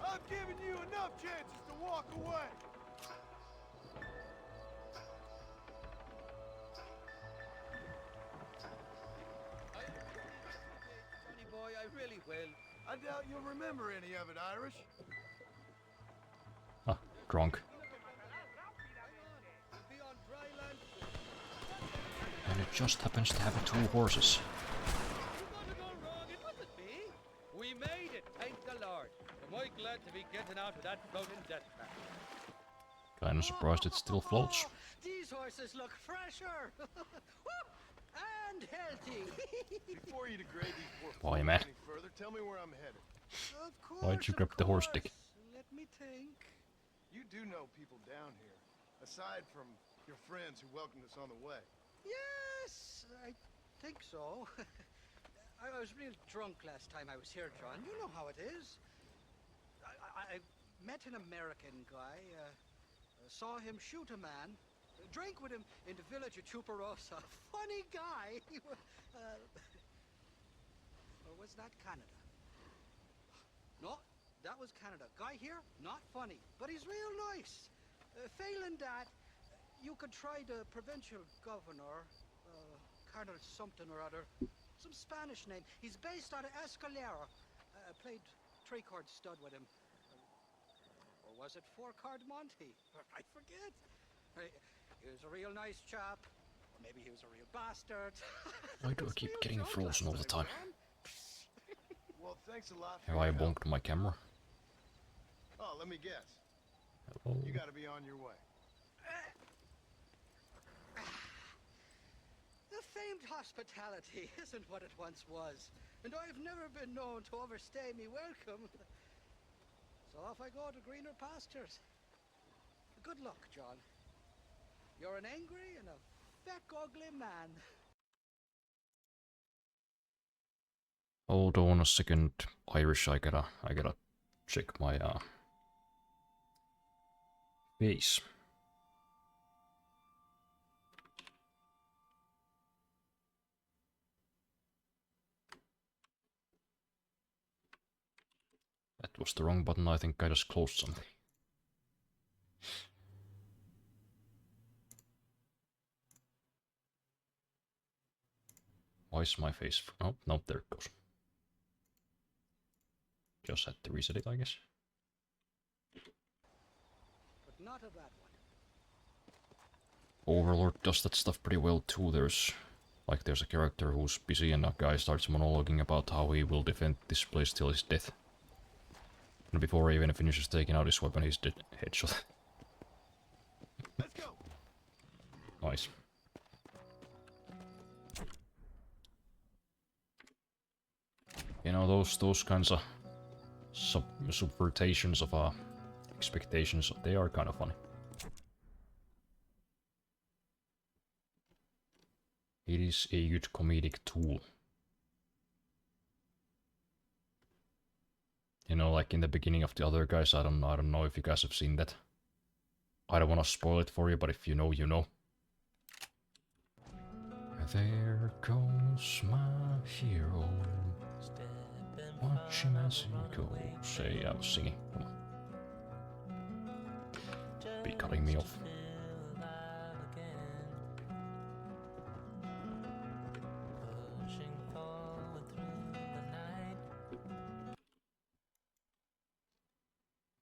I've given you enough chances to walk away. Johnny boy, I really will. I doubt you'll remember any of it, Irish. Ah, drunk. We'll be on dry land soon. And it just happens to have 2 horses. You got it all wrong. It wasn't me. We made it, thank the Lord. Am I glad to be getting out of that floating death trap? Kinda surprised it still floats. These horses look fresher. And healthy. Before you degrade these poor Why, fools man? any further, tell me where I'm headed. Of course. Why'd you grab the horse dick? Let me think. You do know people down here, aside from your friends who welcomed us on the way. Yes, I think so. I was real drunk last time I was here, John. You know how it is. I met an American guy, saw him shoot a man, drank with him in the village of Chuparosa. Funny guy. Or was that Canada? No, that was Canada. Guy here, not funny, but he's real nice. Failing that, you could try the provincial governor, Colonel something or other. Some Spanish name. He's based out of Escalera. Played three-chord stud with him. Or was it four-chord Monty? I forget. He was a real nice chap. Or maybe he was a real bastard. Why do I keep getting frozen all the time? Well, thanks a lot. Have I bonked my camera? Oh, let me guess. Hello? You gotta be on your way. The famed hospitality isn't what it once was, and I've never been known to overstay me welcome. So off I go to greener pastures. Good luck, John. You're an angry and a fat, ugly man. Hold on a second, Irish. I gotta check my face. That was the wrong button. I think I just closed something. Why is my face? Oh, no, there it goes. Just had to reset it, I guess. But not a bad one. Overlord does that stuff pretty well too. There's a character who's busy and a guy starts monologuing about how he will defend this place till his death. And before he even finishes taking out his weapon, he's dead. Headshot. Let's go. Nice. You know, those kinds of subvertations of expectations, they are kind of funny. It is a good comedic tool. You know, like in the beginning of the other guys, I don't know if you guys have seen that. I don't want to spoil it for you, but if you know, you know. There goes my hero. Watch him as he goes. Say, I was singing. Come on. Be cutting me off.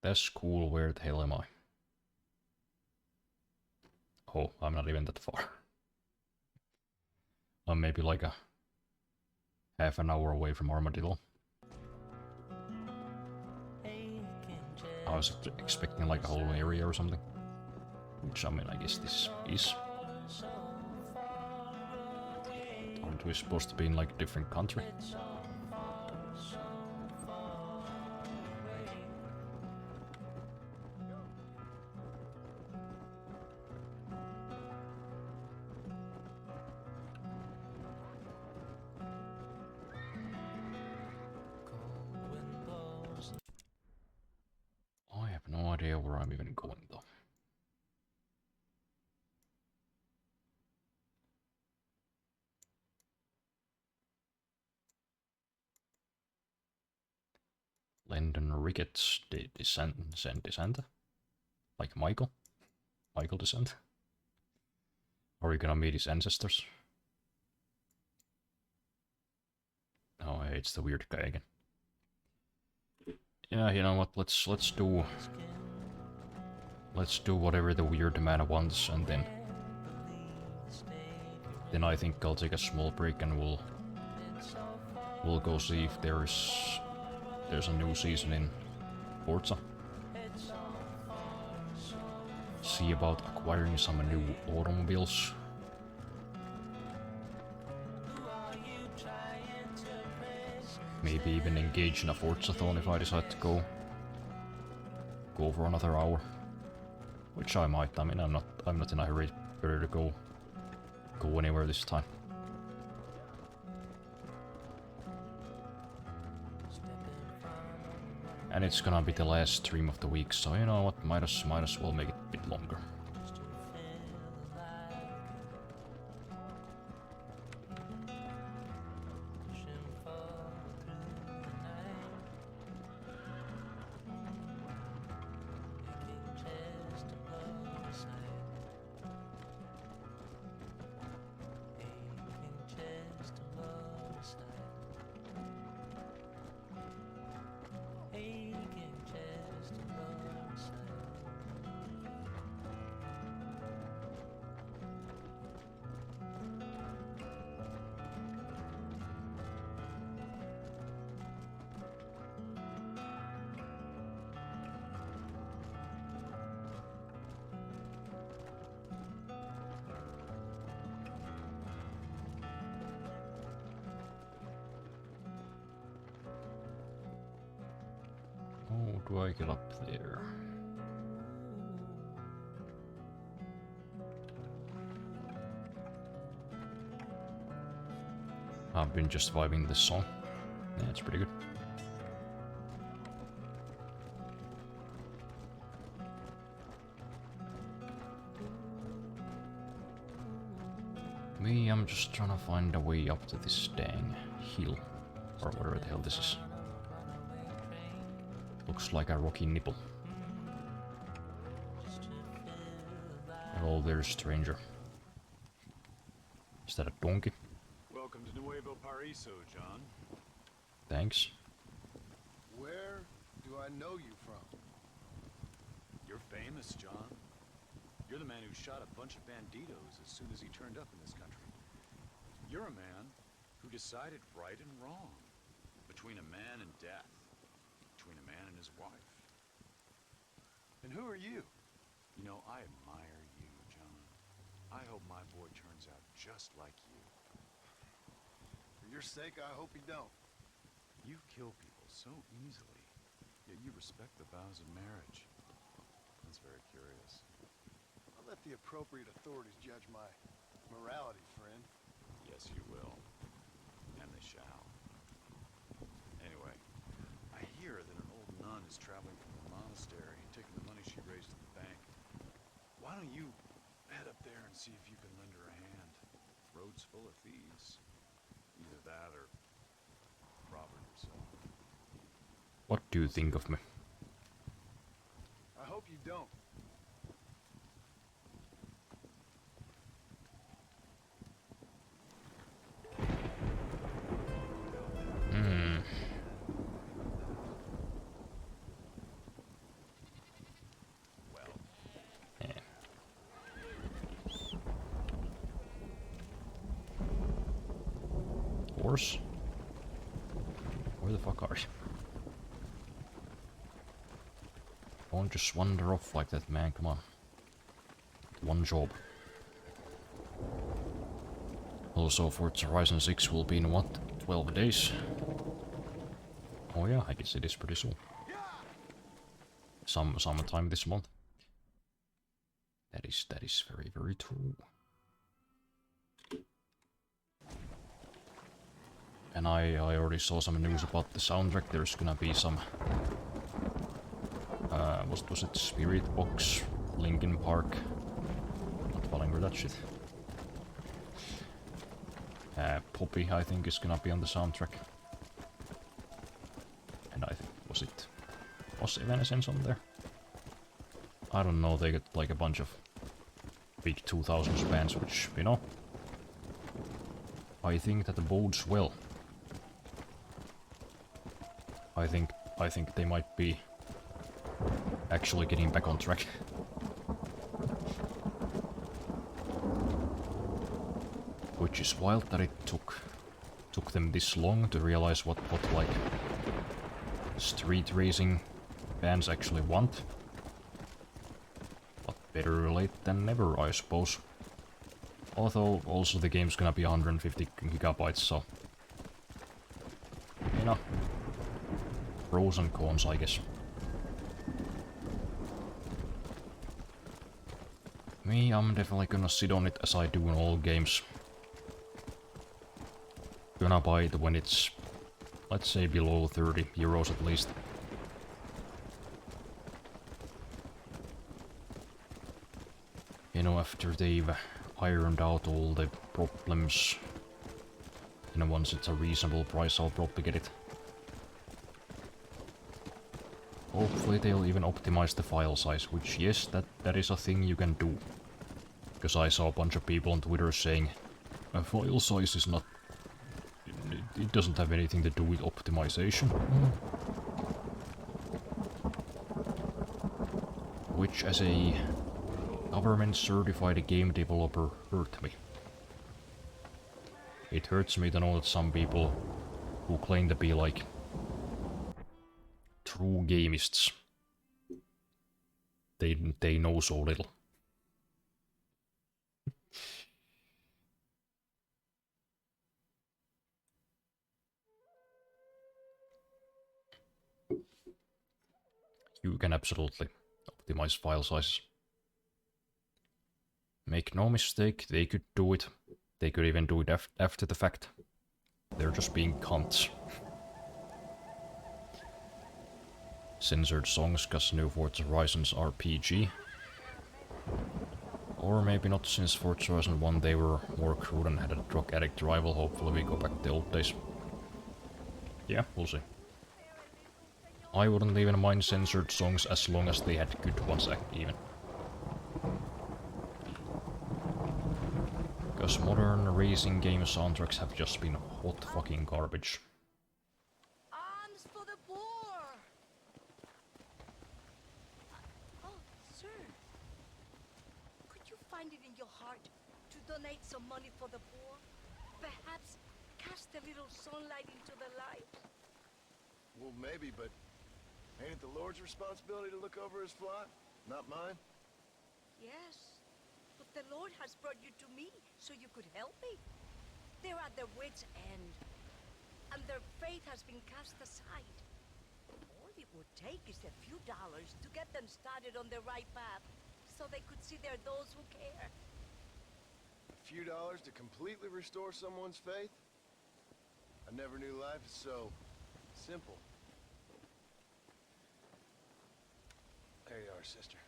That's cool. Where the hell am I? Oh, I'm not even that far. I'm maybe like a half an hour away from Armadillo. I was expecting like a whole area or something. Which, I mean, I guess this is. Aren't we supposed to be in like a different country? I have no idea where I'm even going though. Lyndon Ricketts DeSanta? Like Michael? Michael DeSanta? Are we gonna meet his ancestors? Oh, hey, it's the weird guy again. Yeah, you know what? Let's do whatever the weird man wants, and then I think I'll take a small break and we'll go see if there's a new season in Forza. See about acquiring some new automobiles. Maybe even engage in a Forza-thon if I decide to go for another hour. Which I might. I mean, I'm not in a hurry to go anywhere this time. And it's gonna be the last stream of the week, so you know what, might as well make it a bit longer. do I get up there? I've been just vibing this song. Yeah, it's pretty good. Me, I'm just trying to find a way up to this dang hill. Or whatever the hell this is. Looks like a rocky nipple. Hello there, stranger. Is that a donkey? Welcome to Nuevo Paraiso, John. Thanks. Where do I know you from? You're famous, John. You're the man who shot a bunch of banditos as soon as he turned up in this country. You're a man who decided right and wrong, between a man and death, between a man and his wife. And who are you? You know, I admire you, John. I hope my boy turns out just like you. For your sake, I hope he don't. You kill people so easily, yet you respect the vows of marriage. That's very curious. I'll let the appropriate authorities judge my morality, friend. Yes, you will. And they shall. Anyway, I hear that an old nun is traveling from the monastery, taking the money she raised at the bank. Why don't you head up there and see if you can lend her a hand? Road's full of thieves. Either that or rob her yourself. What do you think of me? I hope you don't. Horse? Where the fuck are you? Don't just wander off like that, man. Come on. One job. Also, Forza Horizon 6 will be in what? 12 days? Oh yeah, I guess it is pretty soon. Sometime this month. That is very, very true. And I already saw some news about the soundtrack. There's gonna be some what was it? Spirit Box, Linkin Park. Not falling for that shit. Poppy, I think, is gonna be on the soundtrack. And was Evanescence on there? I don't know, they got like a bunch of big 2000s bands, which, you know, I think that bodes well. I think they might be actually getting back on track. Which is wild that it took them this long to realize what like street racing bands actually want. But better late than never, I suppose. Although also the game's gonna be 150 gigabytes, so you know, pros and cons, I guess. Me, I'm definitely gonna sit on it as I do in all games. Gonna buy it when it's, let's say, below 30 euros at least. You know, after they've ironed out all the problems, you know, once it's a reasonable price, I'll probably get it. Hopefully they'll even optimize the file size, which, yes, that is a thing you can do. Because I saw a bunch of people on Twitter saying a file size is not... It doesn't have anything to do with optimization. Which, as a government-certified game developer, hurt me. It hurts me to know that some people who claim to be like true gamists, they know so little. you can absolutely optimize file sizes. Make no mistake, they could do it. They could even do it after the fact. They're just being cunts. Censored songs cause new Forza Horizons are PG. Or maybe not, since Forza Horizon 1 they were more crude and had a drug addict rival. Hopefully we go back to the old days. Yeah, we'll see. I wouldn't even mind censored songs as long as they had good ones even. Because modern racing game soundtracks have just been hot fucking garbage. Arms for the poor! Oh, sir. Could you find it in your heart to donate some money for the poor? Perhaps cast a little sunlight into the light? Well, maybe, but ain't it the Lord's responsibility to look over his flock? Not mine? Yes. But the Lord has brought you to me so you could help me. They're at their wits' end, and their faith has been cast aside. All it would take is a few dollars to get them started on the right path, so they could see there are those who care. A few dollars to completely restore someone's faith? I never knew life is so simple. There you are, sister.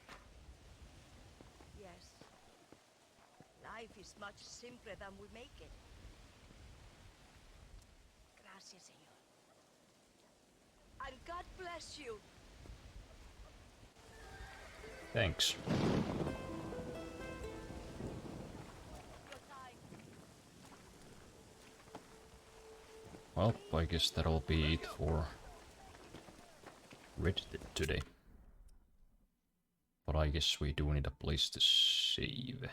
Yes. Life is much simpler than we make it. Gracias, Señor. And God bless you. Thanks. Well, I guess that'll be it for Red Dead today. But I guess we do need a place to save.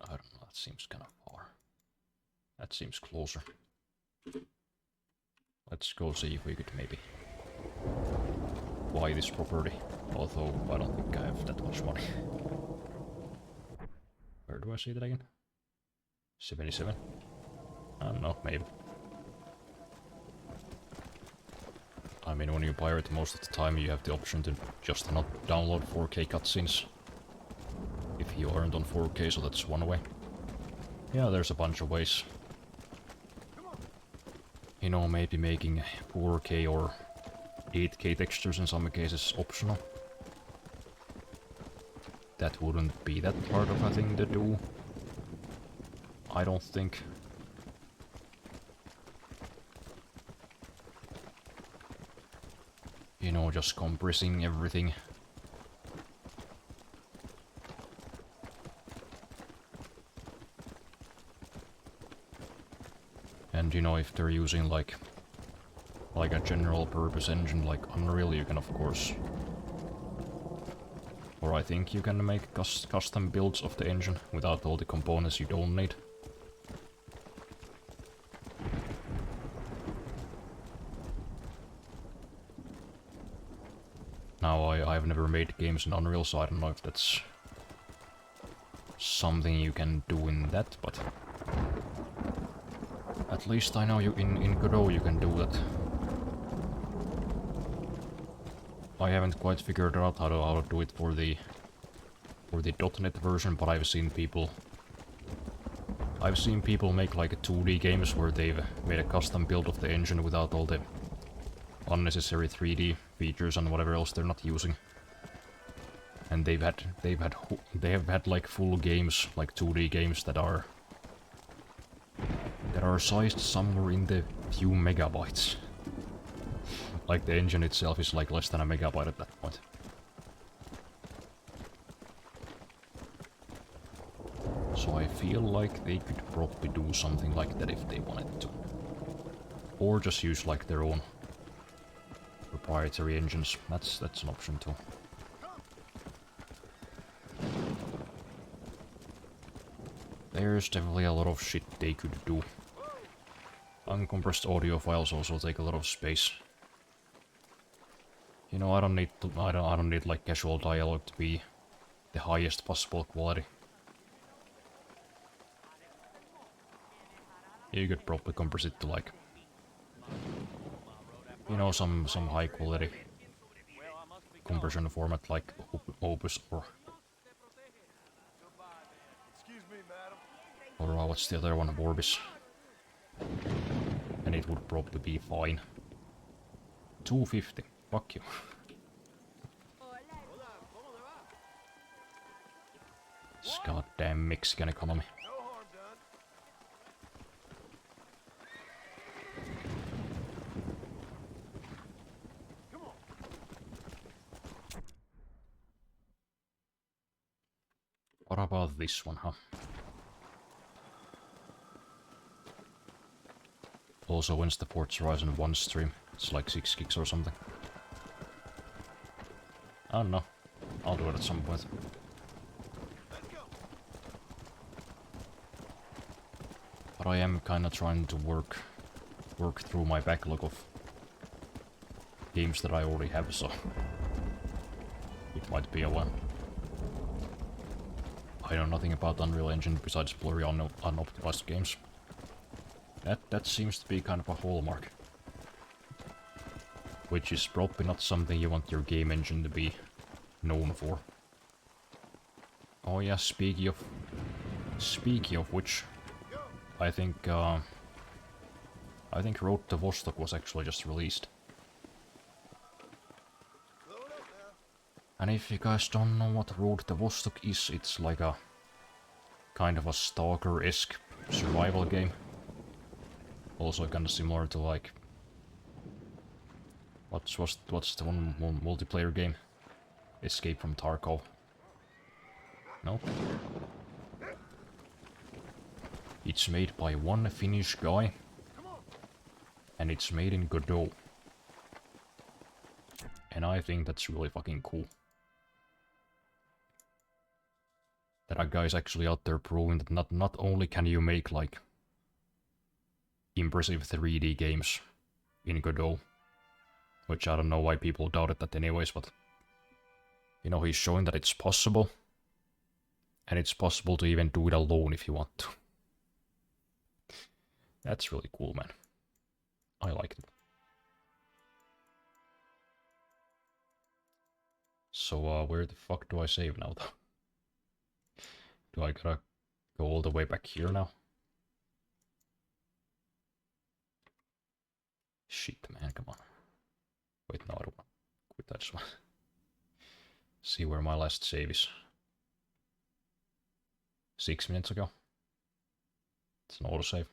I don't know, that seems kind of far. That seems closer. Let's go see if we could maybe buy this property. Although I don't think I have that much money. Where do I see that again? 77? I don't know, maybe. I mean, when you pirate, most of the time you have the option to just not download 4K cutscenes. If you aren't on 4K, so that's one way. Yeah, there's a bunch of ways. You know, maybe making 4K or 8K textures in some cases optional. That wouldn't be that hard of a thing to do. I don't think. You know, just compressing everything. And you know, if they're using like a general purpose engine like Unreal, you can of course, or I think you can make custom builds of the engine without all the components you don't need. Now, I've never made games in Unreal, so I don't know if that's something you can do in that, but at least I know you in Godot you can do that. I haven't quite figured out how to do it for the .NET version, but I've seen people make like 2D games where they've made a custom build of the engine without all the unnecessary 3D features and whatever else they're not using. And they have had like full games, like 2D games that are sized somewhere in the few megabytes. Like the engine itself is like less than a megabyte at that point. So I feel like they could probably do something like that if they wanted to. Or just use like their own proprietary engines. That's an option too. There's definitely a lot of shit they could do. Uncompressed audio files also take a lot of space. You know, I don't need like casual dialogue to be the highest possible quality. You could probably compress it to like you know, some high quality compression format like Opus or what's the other one, Vorbis, and it would probably be fine. 250, fuck you. This goddamn Mexican economy. What about this one, huh? Also, when's the Forza Horizon 1 stream? It's like 6 gigs or something. I don't know. I'll do it at some point. But I am kinda trying to work through my backlog of games that I already have, so it might be a while. I know nothing about Unreal Engine besides blurry unoptimized games. That seems to be kind of a hallmark. Which is probably not something you want your game engine to be known for. Oh yeah, speaking of which, I think Road to Vostok was actually just released. And if you guys don't know what Road to Vostok is, it's like a kind of a Stalker-esque survival game. Also kind of similar to like what's the one multiplayer game? Escape from Tarkov. No? It's made by one Finnish guy. And it's made in Godot. And I think that's really fucking cool. There are guys actually out there proving that not only can you make like impressive 3D games in Godot, which I don't know why people doubted that anyways, but you know, he's showing that it's possible, and it's possible to even do it alone if you want to. That's really cool, man. I like it. So, where the fuck do I save now, though? Do I gotta go all the way back here now? Shit, man, come on. Wait, no, I don't want to quit that just one. See where my last save is. 6 minutes ago. It's an autosave.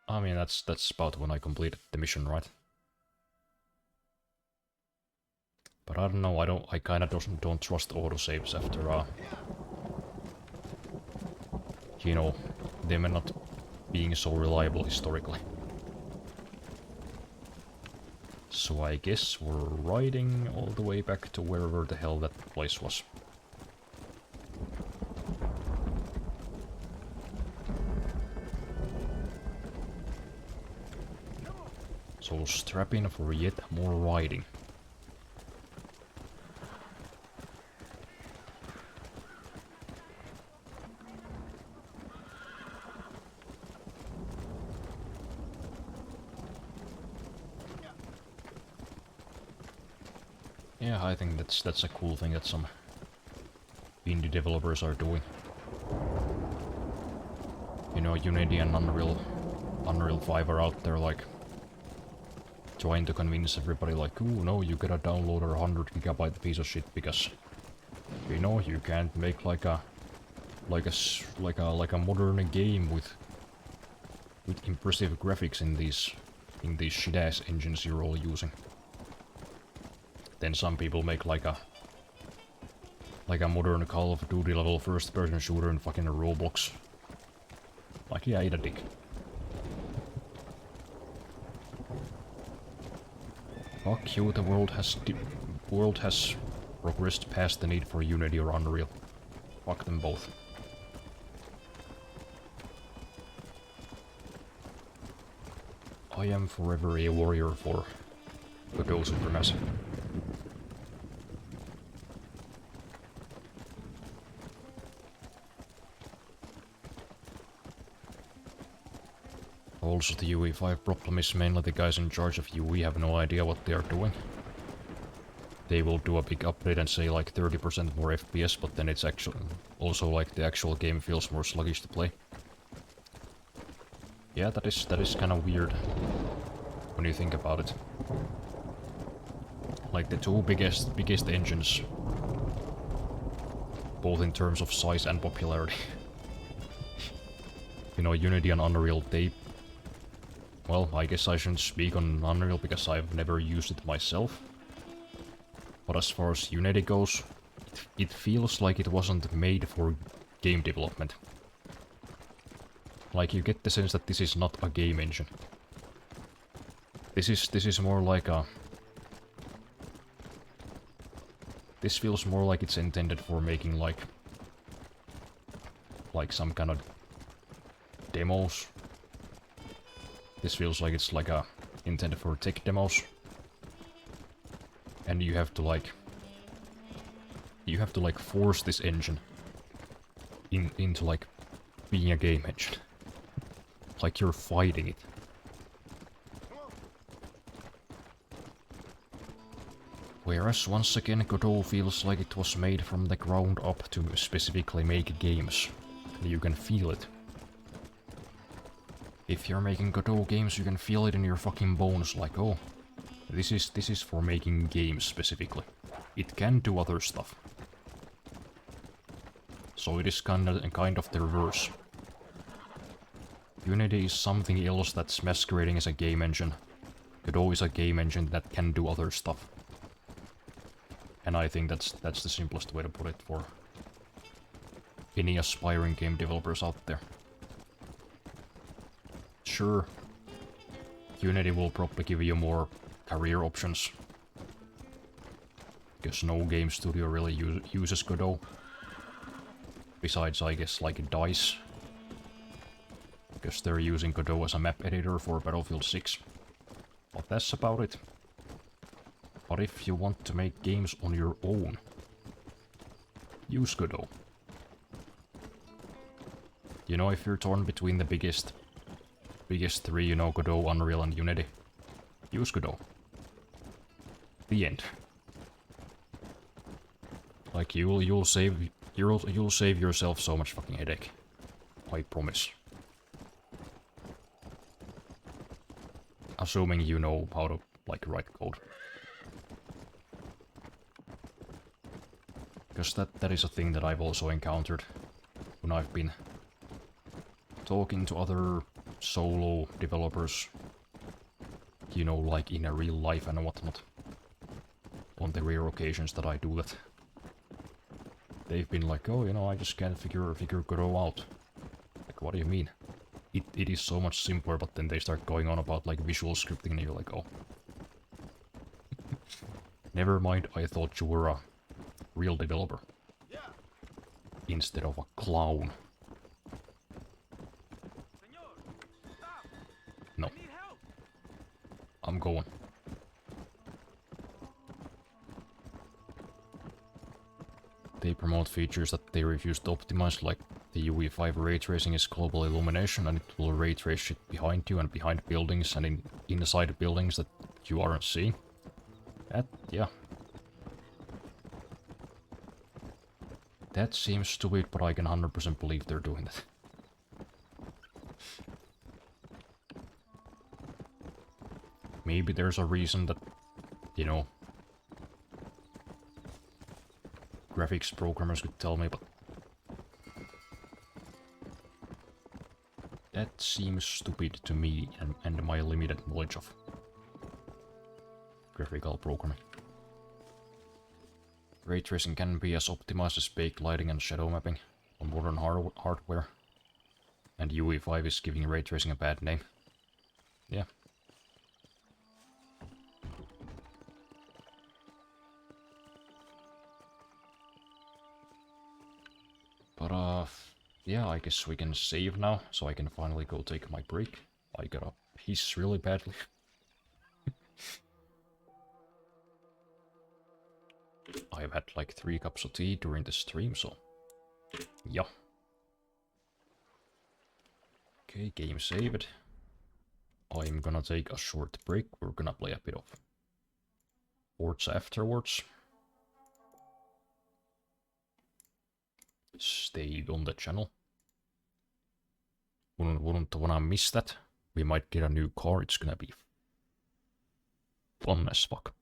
I mean, that's about when I completed the mission, right? But I don't know, I kinda don't trust autosaves after, you know, them not being so reliable historically. So I guess we're riding all the way back to wherever the hell that place was. So strap in for yet more riding. Yeah, I think that's a cool thing that some indie developers are doing. You know, Unity and Unreal 5 are out there like trying to convince everybody like, ooh, no, you gotta download a 100 gigabyte piece of shit because, you know, you can't make like a modern game with impressive graphics in these shit ass engines you're all using. Then some people make like a modern Call of Duty level first person shooter in fucking Roblox. Like, yeah, eat a dick. Fuck you, the world has progressed past the need for Unity or Unreal. Fuck them both. I am forever a warrior for Godot supremacy. Also, the UE5 problem is mainly the guys in charge of UE have no idea what they are doing. They will do a big update and say like 30% more FPS, but then it's actually also like the actual game feels more sluggish to play. Yeah, that is kind of weird when you think about it. Like the two biggest engines, both in terms of size and popularity. You know, Unity and Unreal, they... Well, I guess I shouldn't speak on Unreal because I've never used it myself. But as far as Unity goes, it feels like it wasn't made for game development. Like, you get the sense that this is not a game engine. This is more like a... This feels more like it's intended for making like some kind of demos. This feels like it's like intended for tech demos. And you have to like force this engine into like being a game engine. Like you're fighting it. Whereas once again Godot feels like it was made from the ground up to specifically make games. You can feel it. If you're making Godot games, you can feel it in your fucking bones, like, oh, this is for making games specifically. It can do other stuff. So it is kind of the reverse. Unity is something else that's masquerading as a game engine. Godot is a game engine that can do other stuff. And I think that's the simplest way to put it for any aspiring game developers out there. Sure, Unity will probably give you more career options. Because no game studio really uses Godot. Besides, I guess, like DICE. Because they're using Godot as a map editor for Battlefield 6. But that's about it. But if you want to make games on your own, use Godot. You know, if you're torn between the biggest three, you know, Godot, Unreal, and Unity, use Godot. The end. Like you'll save yourself so much fucking headache. I promise. Assuming you know how to like write code. Because that is a thing that I've also encountered when I've been talking to other solo developers, you know, like in a real life and whatnot. On the rare occasions that I do that. They've been like, oh, you know, I just can't figure Godot out. Like, what do you mean? It is so much simpler, but then they start going on about like visual scripting and you're like, oh. Never mind, I thought you were a real developer. Instead of a clown. No. I'm going. They promote features that they refuse to optimize, like the UE5 ray tracing is global illumination and it will ray trace shit behind you and behind buildings and inside buildings that you aren't seeing. Yeah. That seems stupid, but I can 100% believe they're doing that. Maybe there's a reason that, you know, graphics programmers could tell me, but that seems stupid to me and my limited knowledge of graphical programming. Ray tracing can be as optimized as baked lighting and shadow mapping on modern hardware, and UE5 is giving ray tracing a bad name. Yeah. But yeah, I guess we can save now, so I can finally go take my break. I gotta piss really badly. I've had like 3 cups of tea during the stream, so yeah. Okay, game saved. I'm gonna take a short break. We're gonna play a bit of Forza afterwards. Stay on the channel. Wouldn't wanna miss that. We might get a new car. It's gonna be fun as fuck.